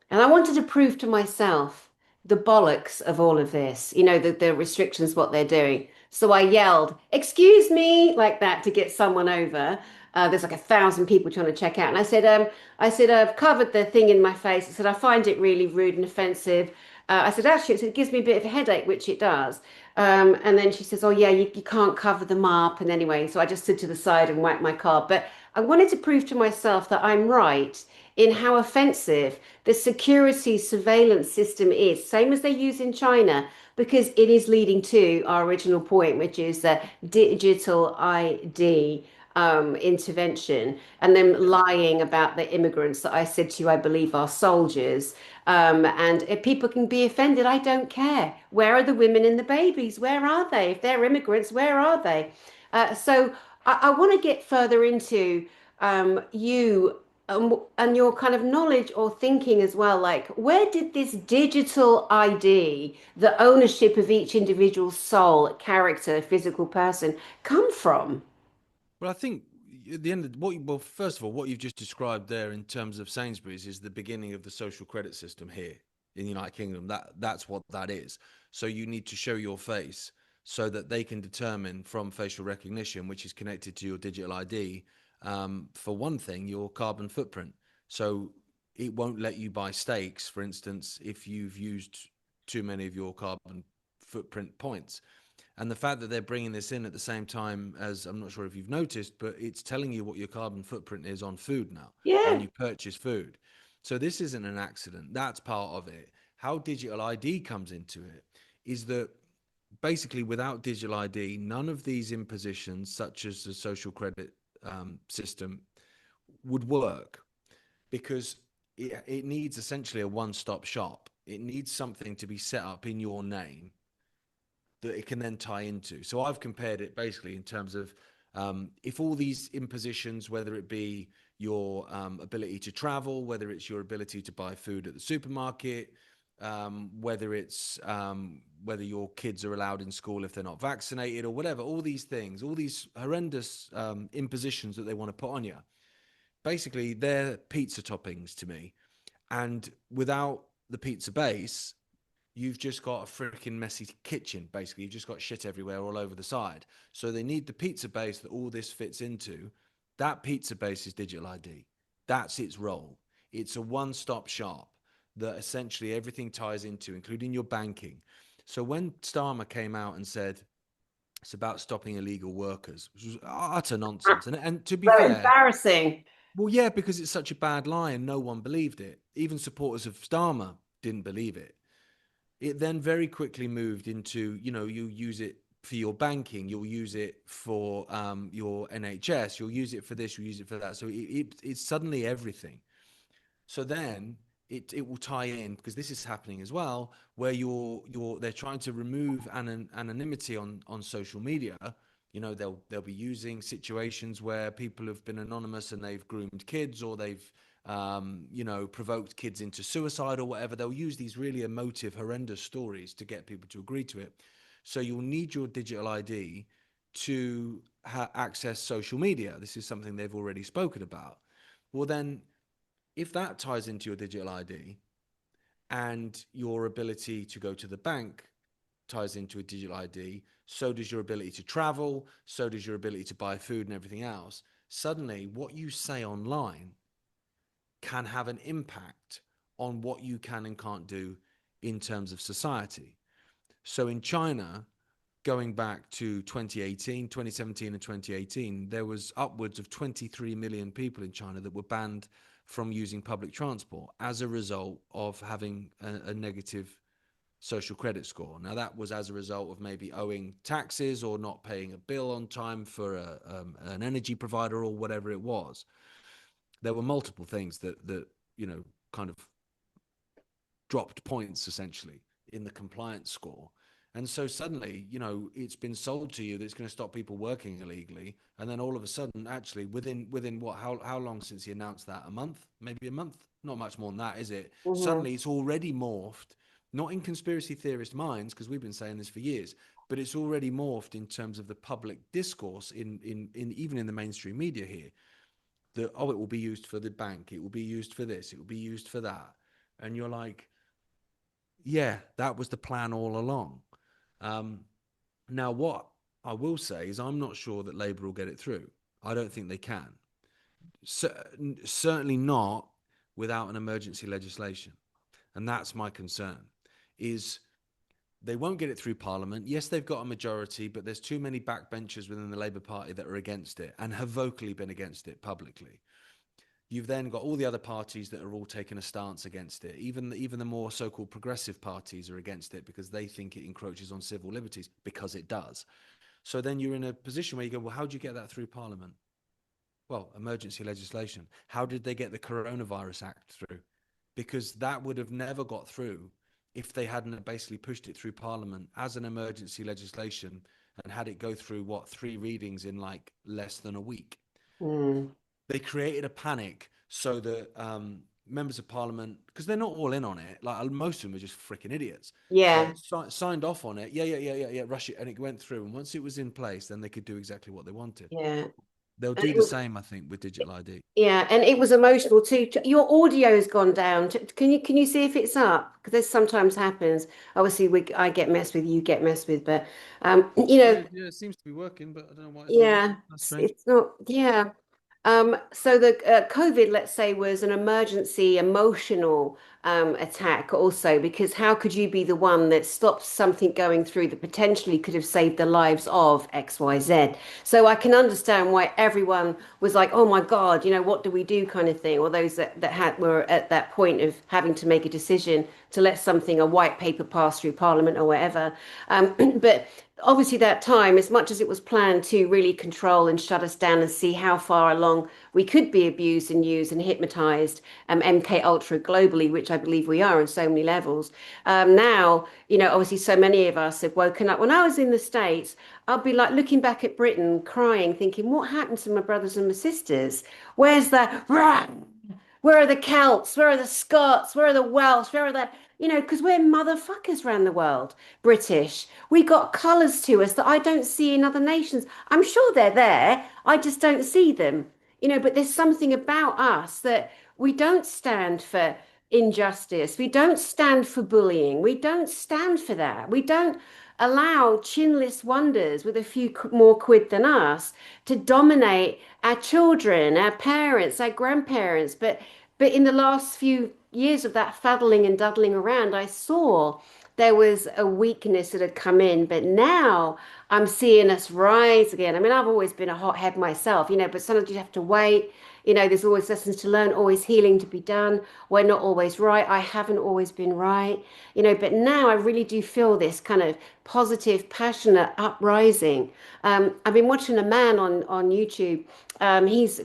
And I wanted to prove to myself the bollocks of all of this, the restrictions, what they're doing. So I yelled, "Excuse me," like that to get someone over. There's like 1,000 people trying to check out. And I said, I've covered the thing in my face. I said, I find it really rude and offensive. I said, actually, it gives me a bit of a headache, which it does. And then she says, oh, yeah, you can't cover them up. And anyway, so I just stood to the side and wiped my card. But I wanted to prove to myself that I'm right in how offensive the security surveillance system is, same as they use in China, because it is leading to our original point, which is the digital ID intervention, and them Yeah. lying about the immigrants that I said to you, I believe are soldiers. And if people can be offended, I don't care. Where are the women and the babies? Where are they? If they're immigrants, where are they? So I want to get further into you and your kind of knowledge or thinking as well. Like, where did this digital ID, the ownership of each individual soul, character, physical person, come from? Well, I think at the end of well, first of all, what you've just described there in terms of Sainsbury's is the beginning of the social credit system here in the United Kingdom. That's what that is. So you need to show your face so that they can determine from facial recognition, which is connected to your digital ID, for one thing, your carbon footprint. So it won't let you buy steaks, for instance, if you've used too many of your carbon footprint points. And the fact that they're bringing this in at the same time as, I'm not sure if you've noticed, but it's telling you what your carbon footprint is on food now when Yeah. you purchase food. So this isn't an accident. That's part of it. How digital ID comes into it is that basically without digital ID, none of these impositions, such as the social credit system, would work because it needs essentially a one-stop shop. It needs something to be set up in your name that it can then tie into. So I've compared it basically in terms of if all these impositions, whether it be your ability to travel, whether it's your ability to buy food at the supermarket, whether it's whether your kids are allowed in school if they're not vaccinated or whatever, all these things, all these horrendous impositions that they want to put on you, basically they're pizza toppings to me. And without the pizza base, you've just got a freaking messy kitchen. Basically, you've just got shit everywhere all over the side. So they need the pizza base that all this fits into, That pizza base is digital ID. That's its role. It's a one-stop shop that essentially everything ties into, including your banking. So when Starmer came out and said it's about stopping illegal workers, which was utter nonsense. And to be So fair, embarrassing. well, yeah, because it's such a bad lie and no one believed it. Even supporters of Starmer didn't believe it. It then very quickly moved into, you use it for your banking, you'll use it for your NHS, you'll use it for this, you'll use it for that. So it's suddenly everything. So then it will tie in, because this is happening as well, where they're trying to remove anonymity on social media. They'll be using situations where people have been anonymous and they've groomed kids, or they've provoked kids into suicide or whatever. They'll use these really emotive, horrendous stories to get people to agree to it. So you'll need your digital ID to access social media. This is something they've already spoken about. Well, then, if that ties into your digital ID and your ability to go to the bank ties into a digital ID, so does your ability to travel, so does your ability to buy food and everything else. Suddenly, what you say online can have an impact on what you can and can't do in terms of society. So in China, going back to 2017 and 2018, there was upwards of 23 million people in China that were banned from using public transport as a result of having a negative social credit score. Now, that was as a result of maybe owing taxes or not paying a bill on time for an energy provider or whatever it was. There were multiple things that kind of dropped points essentially in the compliance score. And so suddenly, it's been sold to you that it's going to stop people working illegally. And then all of a sudden, actually, within what, how long since he announced that? A month? Maybe a month? Not much more than that, is it? Mhm. Suddenly, it's already morphed, not in conspiracy theorist minds, because we've been saying this for years, but it's already morphed in terms of the public discourse in even in the mainstream media here. That, oh, it will be used for the bank, it will be used for this, it will be used for that. And you're like, yeah, that was the plan all along. Um, Now, what I will say is I'm not sure that Labour will get it through. I don't think they can. Certainly not without an emergency legislation. And that's my concern, is they won't get it through Parliament. Yes, they've got a majority, but there's too many backbenchers within the Labour Party that are against it and have vocally been against it publicly. You've then got all the other parties that are all taking a stance against it. Even the more so-called progressive parties are against it because they think it encroaches on civil liberties, because it does. So then you're in a position where you go, well, how do you get that through Parliament? Well, emergency legislation. How did they get the Coronavirus Act through? Because that would have never got through if they hadn't basically pushed it through Parliament as an emergency legislation and had it go through, what, 3 readings in like less than a week. Mm. They created a panic so that members of Parliament, because they're not all in on it, like most of them are just freaking idiots, Yeah, signed off on it. Yeah, rush it. And it went through. And once it was in place, then they could do exactly what they wanted. yeah. They'll And do it the was, same, I think, with digital ID. yeah, and it was emotional too. Your audio's gone down. Can you see if it's up? Because this sometimes happens. Obviously, I get messed with, you get messed with, but Yeah, it seems to be working, but I don't know why it's not yeah, working. That's it's, strange. it's not, yeah. So the COVID, let's say, was an emergency emotional attack also, because how could you be the one that stops something going through that potentially could have saved the lives of XYZ? So I can understand why everyone was like, oh my God, what do we do kind of thing, or those that were at that point of having to make a decision to let something, a white paper pass through Parliament or whatever. But obviously that time, as much as it was planned to really control and shut us down and see how far along we could be abused and used and hypnotized, MK Ultra globally, which I believe we are on so many levels. Now, obviously so many of us have woken up. When I was in the States, I'll be like looking back at Britain, crying, thinking, what happened to my brothers and my sisters? Where's the rah? Where are the Celts? Where are the Scots? Where are the Welsh? Where are the, because we're motherfuckers around the world, British. We got colours to us that I don't see in other nations. I'm sure they're there. I just don't see them, but there's something about us that we don't stand for injustice. We don't stand for bullying. We don't stand for that. We don't. allow chinless wonders with a few more quid than us to dominate our children, our parents, our grandparents. But in the last few years of that fuddling and duddling around, I saw there was a weakness that had come in. But now I'm seeing us rise again. I mean, I've always been a hothead myself, but sometimes you have to wait. There's always lessons to learn, always healing to be done. We're not always right. I haven't always been right, but now I really do feel this kind of positive, passionate uprising. I've been watching a man on YouTube. He's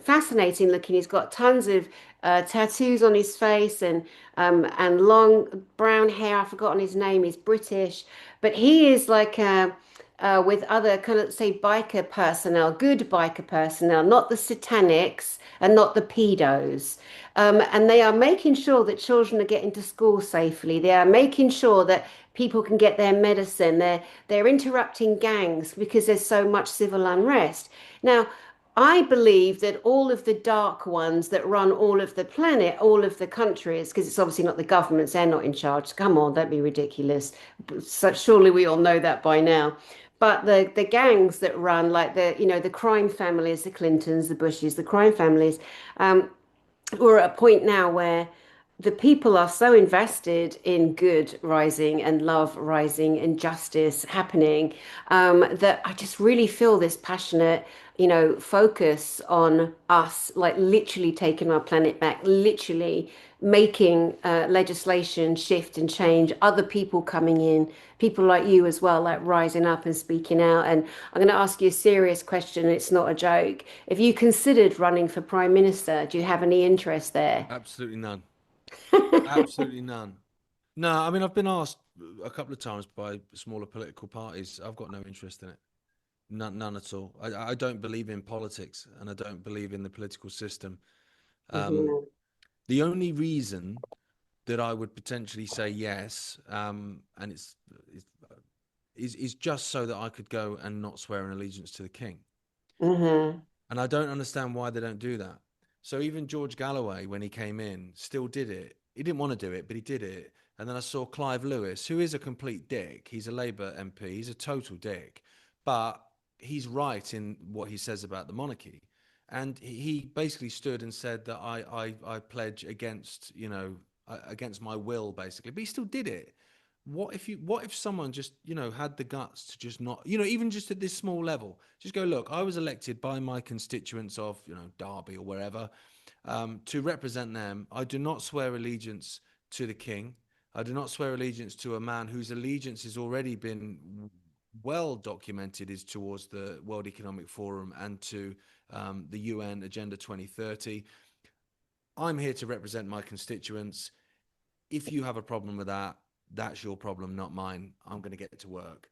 fascinating looking. He's got tons of tattoos on his face and long brown hair. I've forgotten his name. He's British, but he is like with other kind of say biker personnel, good biker personnel, not the satanics and not the pedos. And they are making sure that children are getting to school safely. They are making sure that people can get their medicine. They're interrupting gangs because there's so much civil unrest. Now, I believe that all of the dark ones that run all of the planet, all of the countries, because it's obviously not the governments, they're not in charge. Come on, don't be ridiculous. So surely we all know that by now. But the gangs that run, like the crime families, the Clintons, the Bushes, the crime families, um, we're at a point now where the people are so invested in good rising and love rising and justice happening, that I just really feel this passionate, focus on us, like literally taking our planet back, literally making legislation shift and change, other people coming in, people like you as well, like rising up and speaking out. And I'm going to ask you a serious question. It's not a joke. If you considered running for Prime Minister, do you have any interest there? Absolutely none. Absolutely none. No, I mean I've been asked a couple of times by smaller political parties. I've got no interest in it. None at all. I don't believe in politics, and I don't believe in the political system. Um, Mhm, the only reason that I would potentially say yes, and it's is just so that I could go and not swear an allegiance to the king. mhm, And I don't understand why they don't do that. So even George Galloway, when he came in, still did it. He didn't want to do it, but he did it. And then I saw Clive Lewis, who is a complete dick. He's a Labour MP. He's a total dick. But he's right in what he says about the monarchy. And he basically stood and said that I pledge against, against my will, basically. But he still did it. What if someone just, had the guts to just not, even just at this small level, just go, look, I was elected by my constituents of, Derby or wherever, to represent them. I do not swear allegiance to the king. I do not swear allegiance to a man whose allegiance has already been well documented is towards the World Economic Forum and to the UN Agenda 2030. I'm here to represent my constituents. If you have a problem with that, that's your problem, not mine. I'm going to get to work.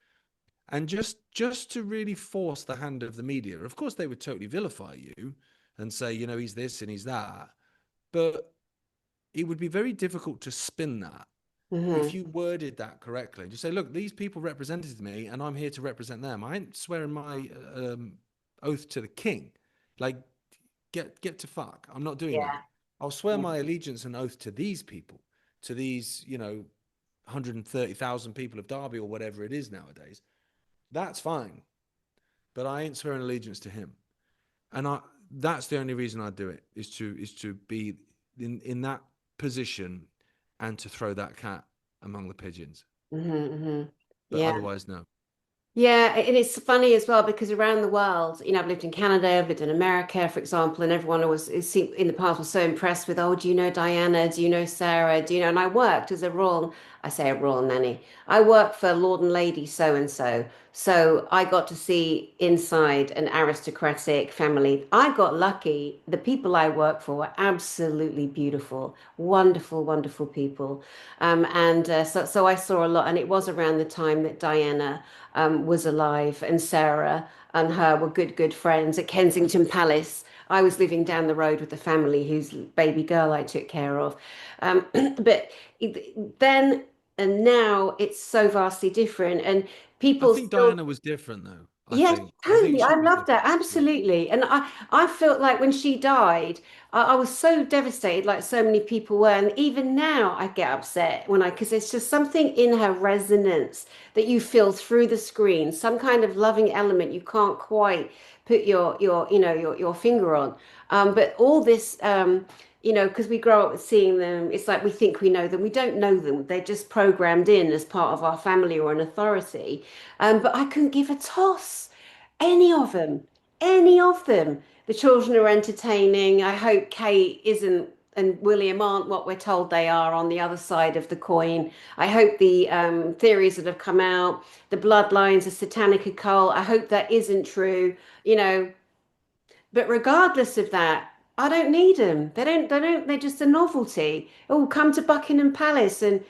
And just to really force the hand of the media. Of course, they would totally vilify you and say, he's this and he's that. But it would be very difficult to spin that if mhm. you worded that correctly. Just say, look, these people represented me and I'm here to represent them. I ain't swearing my oath to the king. Like, get to fuck. I'm not doing that. Yeah. I'll swear my allegiance and oath to these people, to these, 130,000 people of Derby or whatever it is nowadays. That's fine. But I ain't swearing allegiance to him. And that's the only reason I do it is to be in that position and to throw that cat among the pigeons. Mhm, mhm. But Yeah. otherwise, no. Yeah, and it's funny as well because around the world, I've lived in Canada, I've lived in America, for example, and everyone in the past was so impressed with, oh, do you know Diana? Do you know Sarah? Do you know? And I worked as I say a royal nanny. I worked for Lord and Lady so and so. So I got to see inside an aristocratic family. I got lucky. The people I worked for were absolutely beautiful, wonderful, wonderful people. And so I saw a lot, and it was around the time that Diana was alive, and Sarah and her were good, good friends at Kensington Palace. I was living down the road with the family whose baby girl I took care of. But then and now it's so vastly different, and I people think still. Diana was different though. Yes, I think it totally. I should be love that. separate. Yeah. Absolutely. And I felt like when she died, I was so devastated, like so many people were. And even now, I get upset because it's just something in her resonance that you feel through the screen, some kind of loving element you can't quite put your finger on. But all this, because we grow up with seeing them, it's like we think we know them. We don't know them. They're just programmed in as part of our family or an authority. But I couldn't give a toss. Any of them, any of them. The children are entertaining. I hope Kate isn't and William aren't what we're told they are on the other side of the coin. I hope the theories that have come out, the bloodlines, the satanic occult, I hope that isn't true, you know. But regardless of that, I don't need them. They're just a novelty. Oh, come to Buckingham Palace and,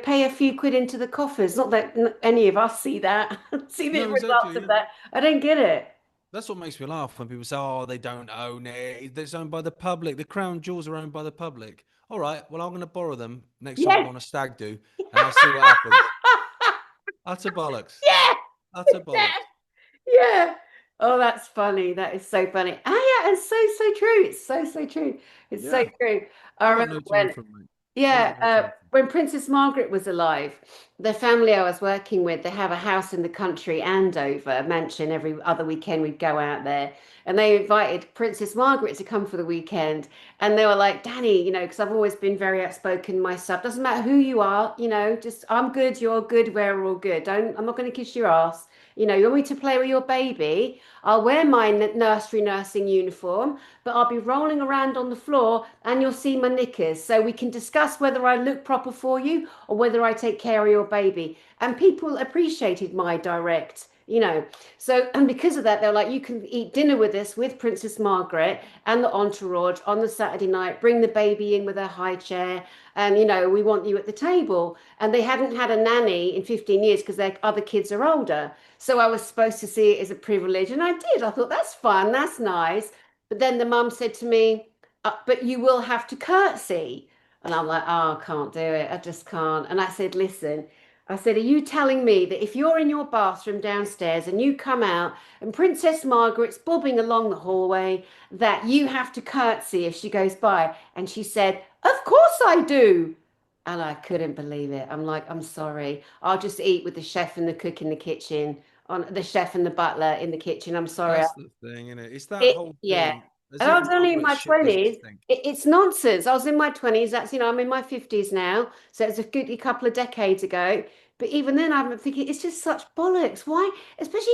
pay a few quid into the coffers. Not that any of us see that, see the No, results exactly. of Yeah. that. I don't get it. That's what makes me laugh when people say, "Oh, they don't own it. It's owned by the public. The crown jewels are owned by the public." All right. Well, I'm going to borrow them next time I go Yes. on a stag do, and I'll see what happens. Utter bollocks. Yeah. Utter Yeah. bollocks. Yeah. Oh, that's funny. That is so funny. Ah, yeah, it's so true. It's so true. It's so Yeah. true. I I got remember no time when for it, mate. I Yeah, got no time for when Princess Margaret was alive, the family I was working with, they have a house in the country, Andover, a mansion. Every other weekend we'd go out there, and they invited Princess Margaret to come for the weekend. And they were like, Danny, because I've always been very outspoken myself. Doesn't matter who you are, just I'm good, you're good, we're all good. I'm not going to kiss your ass. You want me to play with your baby? I'll wear my nursery nursing uniform, but I'll be rolling around on the floor and you'll see my knickers. So we can discuss whether I look proper for you or whether I take care of your baby. And people appreciated my direct. And because of that, they're like, you can eat dinner with us with Princess Margaret and the entourage on the Saturday night, bring the baby in with her high chair. And, we want you at the table. And they hadn't had a nanny in 15 years because their other kids are older. So I was supposed to see it as a privilege. And I did. I thought, that's fun. That's nice. But then the mum said to me, but you will have to curtsy. And I'm like, oh, I can't do it. I just can't. And I said, listen, I said, are you telling me that if you're in your bathroom downstairs and you come out and Princess Margaret's bobbing along the hallway, that you have to curtsy if she goes by? And she said, of course I do. And I couldn't believe it. I'm like, I'm sorry. I'll just eat with the chef and the cook in the kitchen, on the chef and the butler in the kitchen. I'm sorry. That's the thing, isn't it? It's that whole Yeah. thing. As And I if was only in Margaret's my shit doesn't 20s. stink. It's nonsense. I was in my 20s. I'm in my 50s now. So it's a good couple of decades ago. But even then, I'm thinking it's just such bollocks. Why? Especially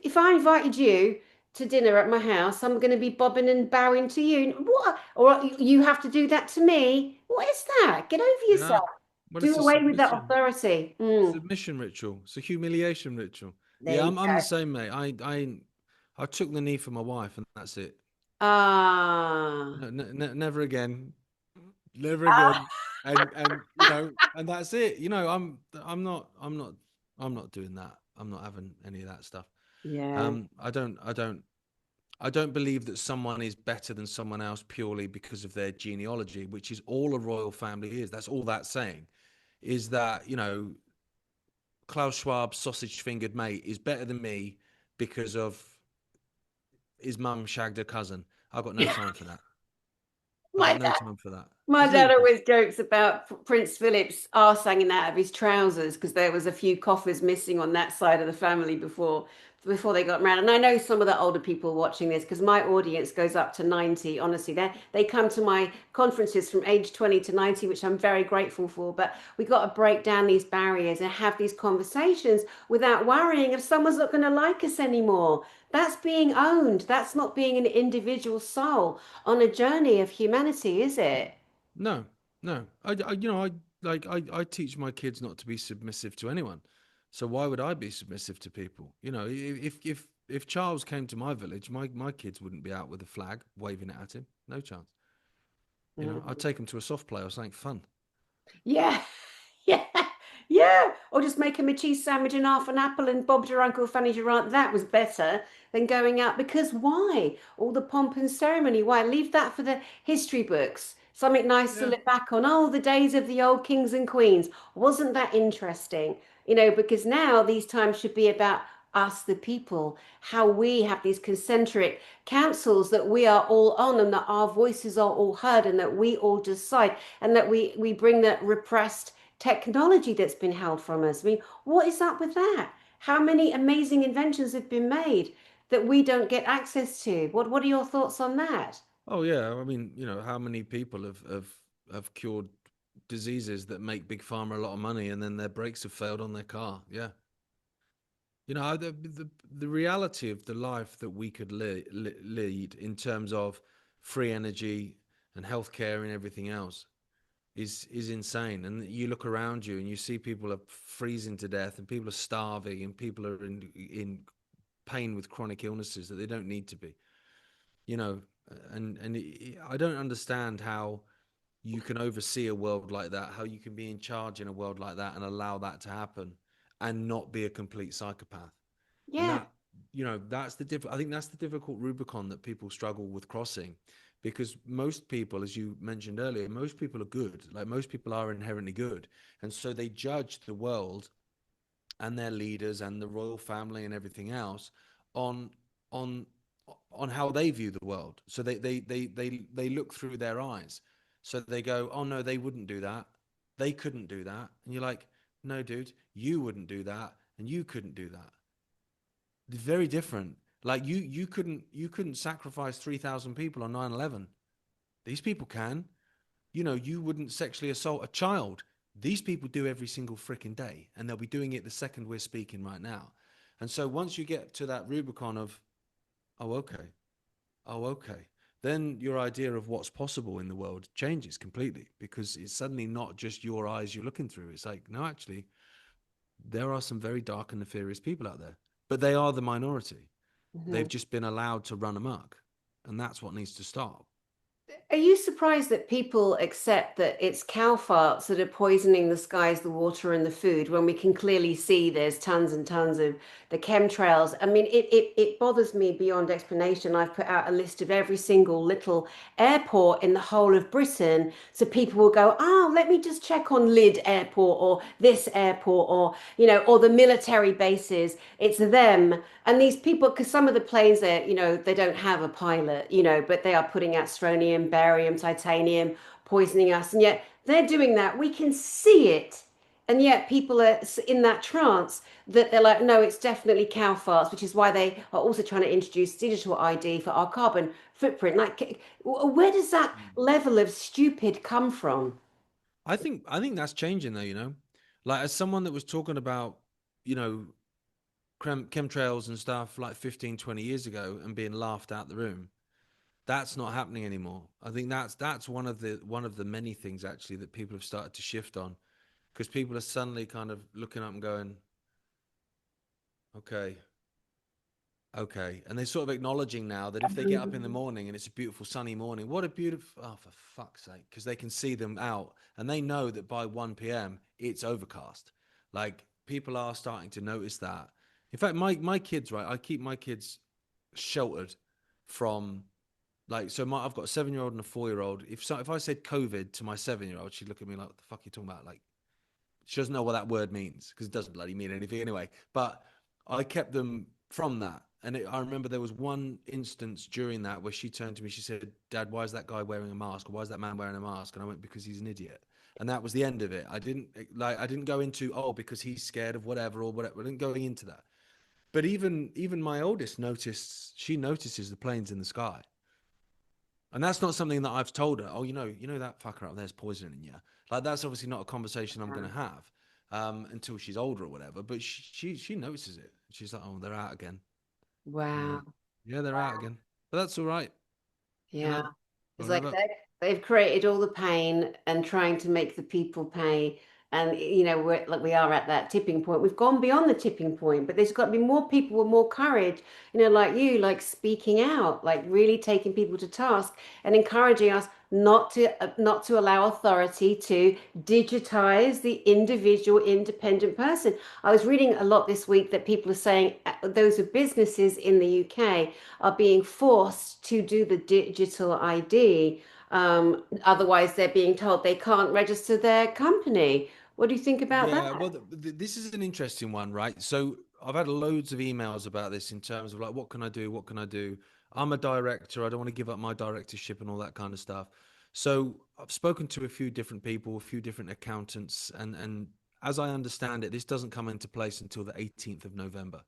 if I invited you to dinner at my house, I'm going to be bobbing and bowing to you. What? Or you have to do that to me. What is that? Get over No. yourself. Well, Do it's a away with that submission. authority. Submission ritual. It's a humiliation ritual. There Yeah, you I'm go. the same, mate. I took the knee for my wife, and that's it. Ah. No, never again, never Ah. again. And and that's it. I'm not doing that. I'm not having any of that stuff. Yeah. I don't believe that someone is better than someone else purely because of their genealogy, which is all a royal family is. That's all that's saying. Is that Klaus Schwab's sausage fingered mate is better than me because of his mum shagged her cousin. I've got no time for that. I've got My no time for that. My It's dad ludicrous. always jokes about Prince Philip's arse hanging out of his trousers because there was a few coffers missing on that side of the family before they got married. And I know some of the older people watching this because my audience goes up to 90. Honestly, they come to my conferences from age 20 to 90, which I'm very grateful for. But we got to break down these barriers and have these conversations without worrying if someone's not going to like us anymore. That's being owned. That's not being an individual soul on a journey of humanity, is it? No, no. I teach my kids not to be submissive to anyone. So why would I be submissive to people? If Charles came to my village, my kids wouldn't be out with a flag waving it at him. No chance. I'd Mm. take them to a soft play or something fun. Yeah, yeah, yeah. Or just make him a cheese sandwich and half an apple and Bob's your uncle, Fanny's your aunt. That was better than going out because why? All the pomp and ceremony. Why? Leave that for the history books. Something nice to Yeah. look back on. Oh, the days of the old kings and queens. Wasn't that interesting? Because now these times should be about us, the people, how we have these concentric councils that we are all on and that our voices are all heard and that we all decide and that we bring that repressed technology that's been held from us. I mean, what is up with that? How many amazing inventions have been made that we don't get access to? What are your thoughts on that? Oh yeah, I mean, how many people have cured diseases that make Big Pharma a lot of money, and then their brakes have failed on their car? Yeah, the reality of the life that we could lead in terms of free energy and healthcare and everything else is insane. And you look around you and you see people are freezing to death, and people are starving, and people are in pain with chronic illnesses that they don't need to be. You know, I don't understand how you can oversee a world like that, how you can be in charge in a world like that and allow that to happen and not be a complete psychopath. And Yeah, that, that's I think that's the difficult Rubicon that people struggle with crossing, because most people, as you mentioned earlier, most people are good. Like, most people are inherently good. And so they judge the world and their leaders and the royal family and everything else on on on how they view the world. So they look through their eyes. So they go, oh no, they wouldn't do that. They couldn't do that. And you're like, no, dude, you wouldn't do that, and you couldn't do that. It's very different. Like, you couldn't sacrifice 3,000 people on 9/11. These people can. You wouldn't sexually assault a child. These people do every single freaking day, and they'll be doing it the second we're speaking right now. And so once you get to that Rubicon of, oh, okay, oh, okay, then your idea of what's possible in the world changes completely, because it's suddenly not just your eyes you're looking through. It's like, no, actually, there are some very dark and nefarious people out there, but they are the minority. mhm. They've just been allowed to run amok, and that's what needs to stop. Are you surprised that people accept that it's cow farts that are poisoning the skies, the water, and the food when we can clearly see there's tons and tons of the chemtrails? I mean, it bothers me beyond explanation. I've put out a list of every single little airport in the whole of Britain, so people will go, oh, let me just check on Lyd Airport or this airport or, or the military bases. It's them. And these people, because some of the planes there, they don't have a pilot, but they are putting out strontium, barium, titanium, poisoning us. And yet they're doing that. We can see it. And yet people are in that trance that they're like, no, it's definitely cow farts, which is why they are also trying to introduce digital ID for our carbon footprint. Like, where does that level of stupid come from? I think that's changing though. Like, as someone that was talking about, you know, chemtrails and stuff like 15, 20 years ago and being laughed out the room. That's not happening anymore. I think that's one of the many things actually that people have started to shift on, because people are suddenly kind of looking up and going, okay, okay, and they're sort of acknowledging now that if they get up in the morning and it's a beautiful sunny morning, what a beautiful, oh, for fuck's sake, because they can see them out and they know that by 1 p.m. it's overcast. Like, people are starting to notice that. In fact, my kids, right, I keep my kids sheltered from, like, so I've got a 7-year-old and a 4-year-old. If I said COVID to my 7-year-old, she'd look at me like, what the fuck are you talking about? Like, she doesn't know what that word means, because it doesn't bloody mean anything anyway. But I kept them from that. And I remember there was one instance during that where she turned to me, she said, Dad, why is that guy wearing a mask? Or why is that man wearing a mask? And I went, because he's an idiot. And that was the end of it. I didn't go into, oh, because he's scared of whatever or whatever. I didn't go into that. But even my oldest she notices the planes in the sky. And that's not something that I've told her. Oh, that fucker up there's poison in you. Like, that's obviously not a conversation I'm going to have until she's older or whatever. But she notices it. She's like, oh, they're out again. I'm Wow. like, yeah, they're out again. But that's all right. You Yeah. know, It's like whatever. they've created all the pain and trying to make the people pay. And we're like we are at that tipping point. We've gone beyond the tipping point, but there's got to be more people with more courage, like you, like speaking out, like really taking people to task and encouraging us not to allow authority to digitize the individual independent person. I was reading a lot this week that people are saying those are businesses in the UK are being forced to do the digital ID. Otherwise, they're being told they can't register their company. What do you think about that? Yeah, well, this is an interesting one, right? So I've had loads of emails about this in terms of like, what can I do? What can I do? I'm a director. I don't want to give up my directorship and all that kind of stuff. So I've spoken to a few different people, a few different accountants, and as I understand it, this doesn't come into place until the 18th of November.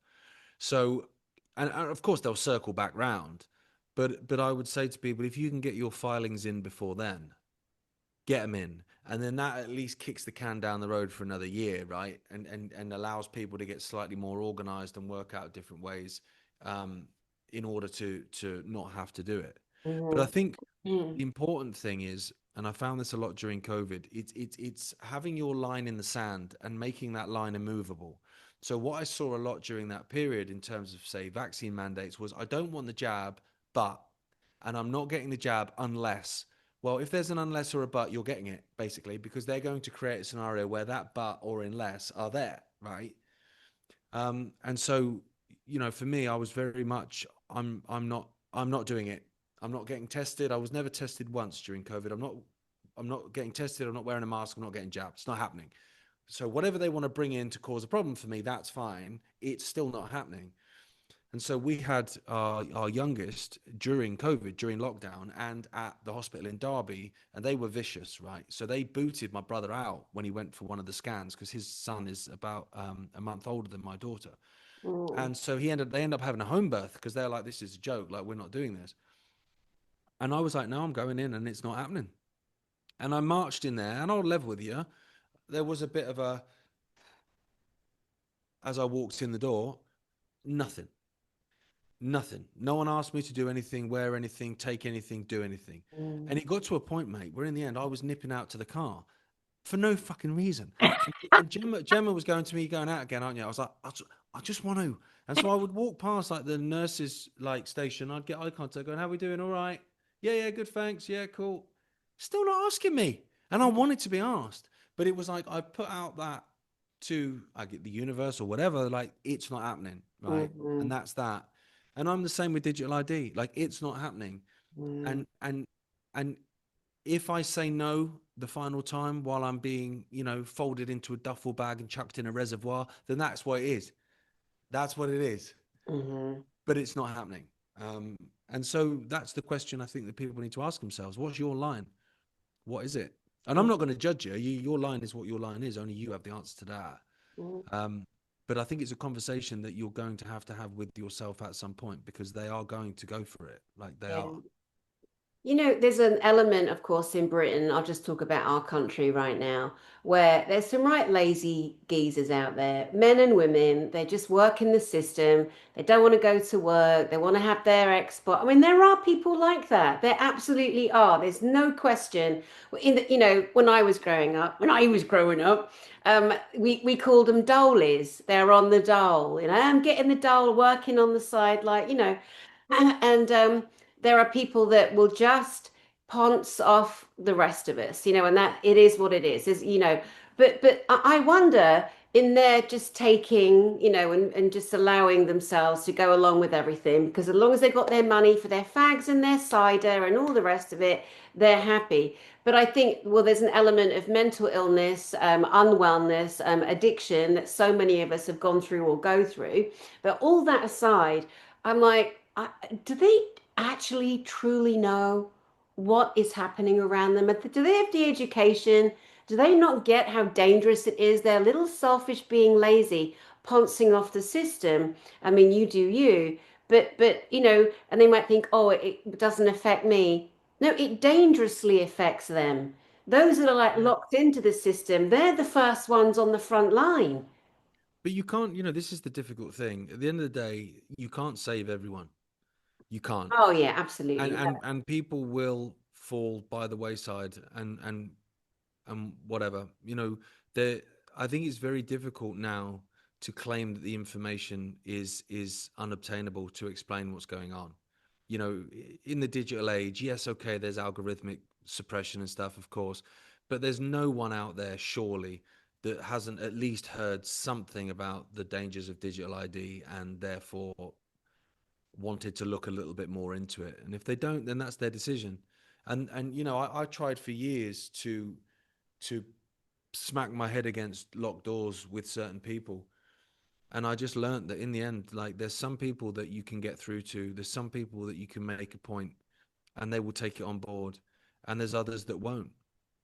So, and of course they'll circle back round, but I would say to people, if you can get your filings in before then, get them in, and then that at least kicks the can down the road for another year, right? And allows people to get slightly more organized and work out different ways, um, in order to not have to do it. But I Mhm. think Mm. the important thing is, and I found this a lot during COVID, it's having your line in the sand and making that line immovable. So what I saw a lot during that period in terms of, say, vaccine mandates was, I don't want the jab, but, and I'm not getting the jab unless. Well, if there's an unless or a but, you're getting it basically, because they're going to create a scenario where that but or unless are there, right? And so, for me, I was very much, I'm not doing it. I'm not getting tested. I was never tested once during COVID. I'm not getting tested. I'm not wearing a mask. I'm not getting jabbed. It's not happening. So whatever they want to bring in to cause a problem for me, that's fine. It's still not happening. And so we had our youngest during COVID, during lockdown, and at the hospital in Derby, and they were vicious, right? So they booted my brother out when he went for one of the scans because his son is about a month older than my daughter. Mm. And so they end up having a home birth because they're like, this is a joke, like we're not doing this. And I was like, no, I'm going in, and it's not happening. And I marched in there, and I'll level with you. There was a bit of a, as I walked in the door, nothing. Nothing. No one asked me to do anything, wear anything, take anything, do anything. And Mm. it got to a point, mate, where in the end I was nipping out to the car for no fucking reason. And Gemma was going to me, going out again, aren't you? I was like, I just want to. And so I would walk past like the nurses like station. I'd get eye contact, going, "How we doing? All right? Yeah, yeah, good, thanks. Yeah, cool." Still not asking me, and I wanted to be asked, but it was like I put out that to I get the universe or whatever. Like it's not happening, right? And Mhm. that's that. And I'm the same with digital ID. Like it's not happening. Mm. And if I say no the final time while I'm being, folded into a duffel bag and chucked in a reservoir, then that's what it is. That's what it is. Mhm. But it's not happening. And so that's the question I think that people need to ask themselves. What's your line? What is it? And I'm Mm. not going to judge you. Your line is what your line is. Only you have the answer to that. Mm. Um, but I think it's a conversation that you're going to have with yourself at some point because they are going to go for it. Like they Yeah. are. There's an element, of course, in Britain, I'll just talk about our country right now, where there's some right lazy geezers out there, men and women, they just work in the system. They don't want to go to work. They want to have their export. I mean, there are people like that. There absolutely are. There's no question. When I was growing up, we called them doleys. They're on the dole, I'm getting the dole, working on the side, and there are people that will just ponce off the rest of us, and that it is what it is. But I wonder in their just taking, and just allowing themselves to go along with everything, because as long as they've got their money for their fags and their cider and all the rest of it, they're happy. But I think, well, there's an element of mental illness, unwellness, addiction that so many of us have gone through or go through. But all that aside, I'm like, do they actually truly know what is happening around them? Do they have the education? Do they not get how dangerous it is? They're a little selfish, being lazy, pouncing off the system. I mean, you do you, but and they might think, oh, it doesn't affect me. No, it dangerously affects them. Those that are like Yeah. locked into the system, they're the first ones on the front line. But you can't, this is the difficult thing. At the end of the day, you can't save everyone. You can't. Oh yeah, And absolutely. and and people will fall by the wayside and whatever. There I think it's very difficult now to claim that the information is unobtainable to explain what's going on. In the digital age, yes, okay, there's algorithmic suppression and stuff, of course, but there's no one out there, surely, that hasn't at least heard something about the dangers of digital ID and therefore wanted to look a little bit more into it. And if they don't, then that's their decision. And I tried for years to smack my head against locked doors with certain people, And I just learned that in the end, like there's some people that you can get through to, there's some people that you can make a point and they will take it on board, and there's others that won't.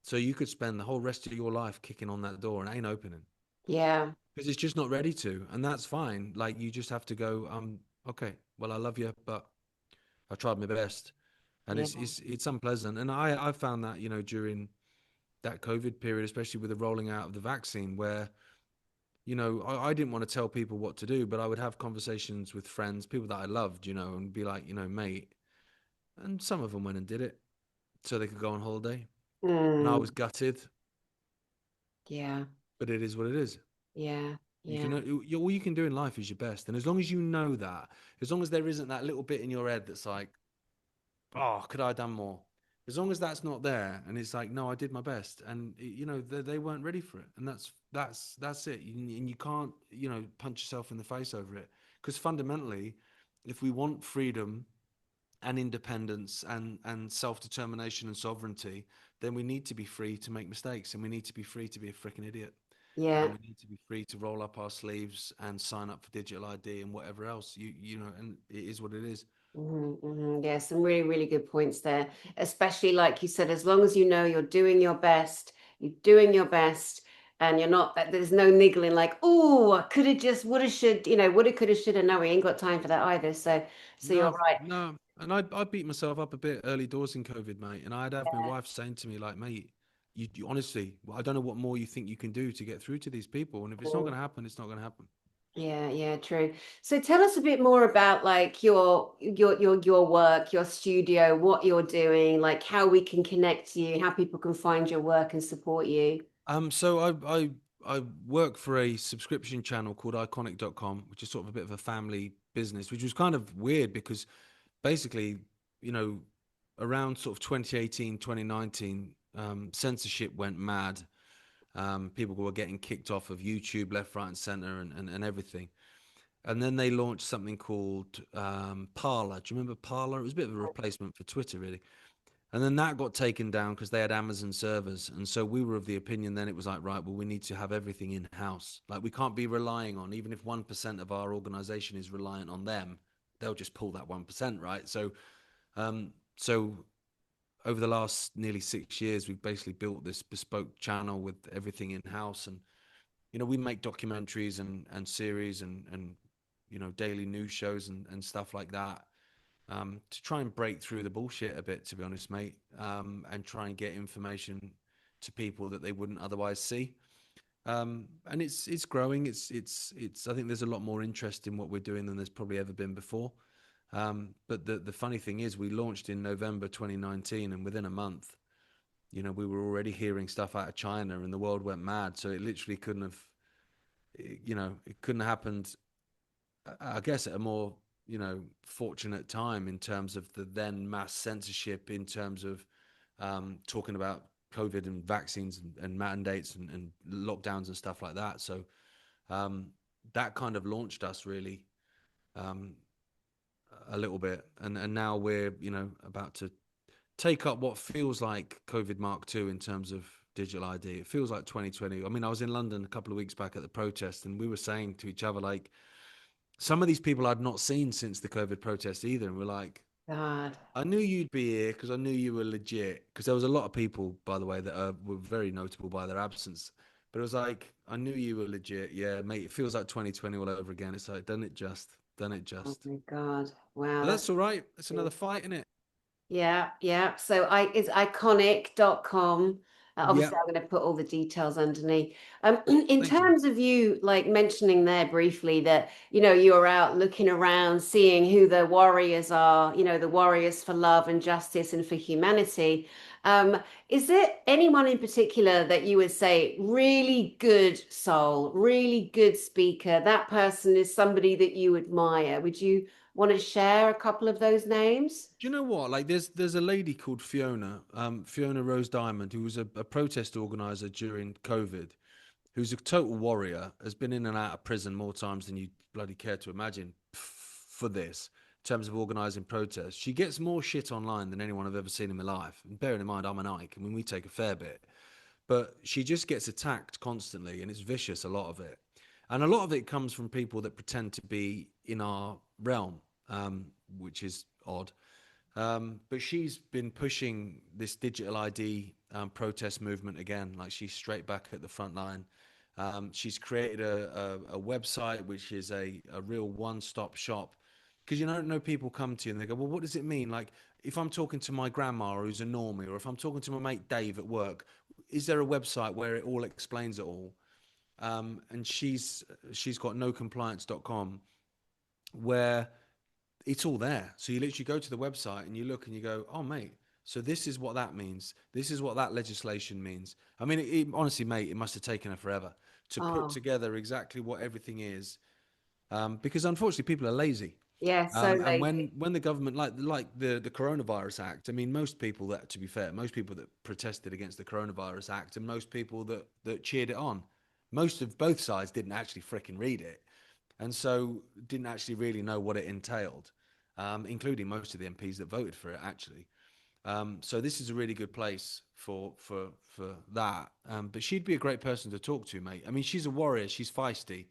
So you could spend the whole rest of your life kicking on that door and it ain't opening Yeah. because it's just not ready to, and that's fine. Like you just have to go, okay, well, I love you, but I tried my best, and Yeah. it's unpleasant. And I found that during that COVID period, especially with the rolling out of the vaccine, where I didn't want to tell people what to do, but I would have conversations with friends, people that I loved, and be like, mate, and some of them went and did it so they could go on holiday, and I Mm. was gutted, Yeah. but it is what it is. Yeah. You Yeah. can all you can do in life is your best, and as long as you know that, as long as there isn't that little bit in your head that's like, oh, could I have done more? As long as that's not there, and it's like, no, I did my best, and they weren't ready for it, and that's it. And you can't punch yourself in the face over it, because fundamentally, if we want freedom and independence and self determination and sovereignty, then we need to be free to make mistakes, and we need to be free to be a freaking idiot. And Yeah. we need to be free to roll up our sleeves and sign up for digital ID and whatever else and it is what it is. Yeah, some really, really good points there. Especially like you said, as long as you know you're doing your best, you're doing your best, and you're not there's no niggling like, oh, I could have just woulda, should, woulda, coulda, shoulda. No, we ain't got time for that either. So you're No, right. no. And I beat myself up a bit early doors in COVID, mate. And I'd have my wife saying to me, like, mate, you honestly, I don't know what more you think you can do to get through to these people. And if it's not going Mm. to happen, it's not going to happen. Yeah, yeah, true. So tell us a bit more about like your work, your studio, what you're doing, like how we can connect to you, how people can find your work and support you. So I work for a subscription channel called iconic.com, which is sort of a bit of a family business, which was kind of weird because basically, you know, around sort of 2018, 2019, censorship went mad. People were getting kicked off of YouTube left, right, and center, and everything. And then they launched something called Parler. Do you remember Parler? It was a bit of a replacement for Twitter, really. And then that got taken down because they had Amazon servers. And so we were of the opinion then it was like, right, well, we need to have everything in house. Like we can't be relying on, even if 1% of our organization is reliant on them, they'll just pull that 1%, right? So over the last nearly 6 years, we've basically built this bespoke channel with everything in house. And, we make documentaries and series and daily news shows and stuff like that, to try and break through the bullshit a bit, to be honest, mate, and try and get information to people that they wouldn't otherwise see. And it's growing. It's. I think there's a lot more interest in what we're doing than there's probably ever been before. But the funny thing is, we launched in November 2019, and within a month, we were already hearing stuff out of China, and the world went mad. So it literally couldn't have, it couldn't have happened, I guess, at a more fortunate time in terms of the then mass censorship, in terms of talking about COVID and vaccines and mandates and lockdowns and stuff like that. So um, that kind of launched us really, um, a little bit, and now we're about to take up what feels like COVID Mark II in terms of digital ID. It feels like 2020. I mean, I was in London a couple of weeks back at the protest, and we were saying to each other like, some of these people I'd not seen since the COVID protest either, and we're like, God. I knew you'd be here because I knew you were legit. Because there was a lot of people, by the way, that were very notable by their absence. But it was like, I knew you were legit. Yeah, mate, it feels like 2020 all over again. It's like, done it just, done it Oh just. my God. Wow, But that's that's all right. It's another fight, isn't it? yeah, yeah. So it's iconic.com. Yeah. Obviously, I'm going to put all the details underneath. In Thank you. terms of you, like mentioning there briefly that, you're out looking around, seeing who the warriors are, the warriors for love and justice and for humanity. Um, is there anyone in particular that you would say really good soul, really good speaker? That person is somebody that you admire. Would you want to share a couple of those names? Do you know what? Like, there's a lady called Fiona, Fiona Rose Diamond, who was a protest organizer during COVID, who's a total warrior, has been in and out of prison more times than you bloody care to imagine for this, in terms of organising protests. She gets more shit online than anyone I've ever seen in my life. And bearing in mind, I'm an Ike. I mean, we take a fair bit. But she just gets attacked constantly, and it's vicious, a lot of it. And a lot of it comes from people that pretend to be in our realm, which is odd. But she's been pushing this digital ID protest movement again. Like she's straight back at the front line. She's created a website which is a real one-stop shop, because you don't know, people come to you and they go, well, what does it mean? Like if I'm talking to my grandma who's a normie, or if I'm talking to my mate Dave at work, is there a website where it all explains it all? And she's got nocompliance.com, where it's all there. So you literally go to the website and you look and you go, oh, mate, so this is what that means. This is what that legislation means. I mean, honestly, mate, it must have taken her forever to put Oh, together exactly what everything is, because unfortunately people are lazy. yeah, so And lazy. when the government, like the Coronavirus Act, I mean, most people that, to be fair, most people that protested against the Coronavirus Act and most people that cheered it on, most of both sides didn't actually fricking read it, and so didn't actually really know what it entailed, including most of the MPs that voted for it actually. So this is a really good place for that. But she'd be a great person to talk to, mate. I mean, she's a warrior. She's feisty,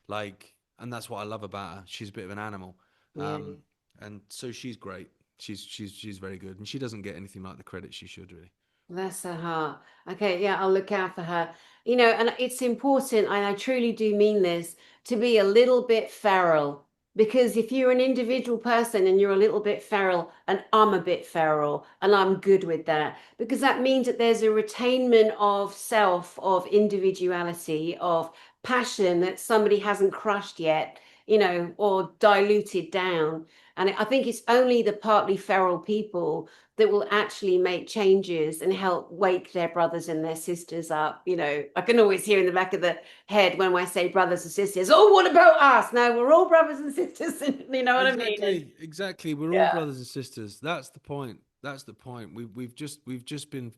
like, and that's what I love about her. She's a bit of an animal, Yeah. um, and so she's great. She's very good, and she doesn't get anything like the credit she should, really. Bless her heart. Okay, yeah, I'll look out for her. And it's important, and I truly do mean this, to be a little bit feral. Because if you're an individual person and you're a little bit feral, and I'm a bit feral, and I'm good with that, because that means that there's a retainment of self, of individuality, of passion that somebody hasn't crushed yet, or diluted down. And I think it's only the partly feral people that will actually make changes and help wake their brothers and their sisters up. I can always hear in the back of the head when I say brothers and sisters, oh, what about us? No, we're all brothers and sisters, and you know what I mean? And Exactly. We're all yeah, brothers and sisters. That's the point. That's the point. We've just been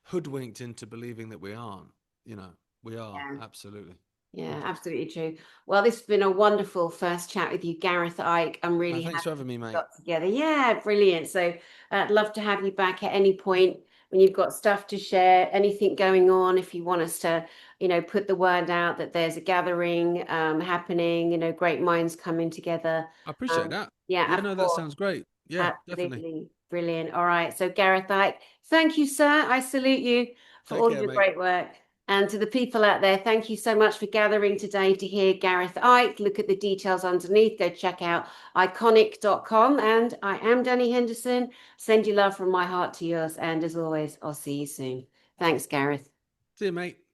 hoodwinked into believing that we aren't. You know, we are yeah. absolutely. Yeah, 100%. absolutely true. Well, this has been a wonderful first chat with you, Gareth Icke. I'm No, really thanks happy for having me, we mate. got together. Yeah, brilliant. So I'd love to have you back at any point when you've got stuff to share, anything going on, if you want us to, put the word out that there's a gathering happening, great minds coming together. I appreciate Um, that. yeah, Yeah, of no, that course. sounds great. Yeah, definitely. Absolutely brilliant. All right. So, Gareth Icke, thank you, sir. I salute you for Take all of care, your mate. great work. And to the people out there, thank you so much for gathering today to hear Gareth Icke. Look at the details underneath. Go check out iconic.com. And I am Dani Henderson. Send you love from my heart to yours. And as always, I'll see you soon. Thanks, Gareth. See you, mate.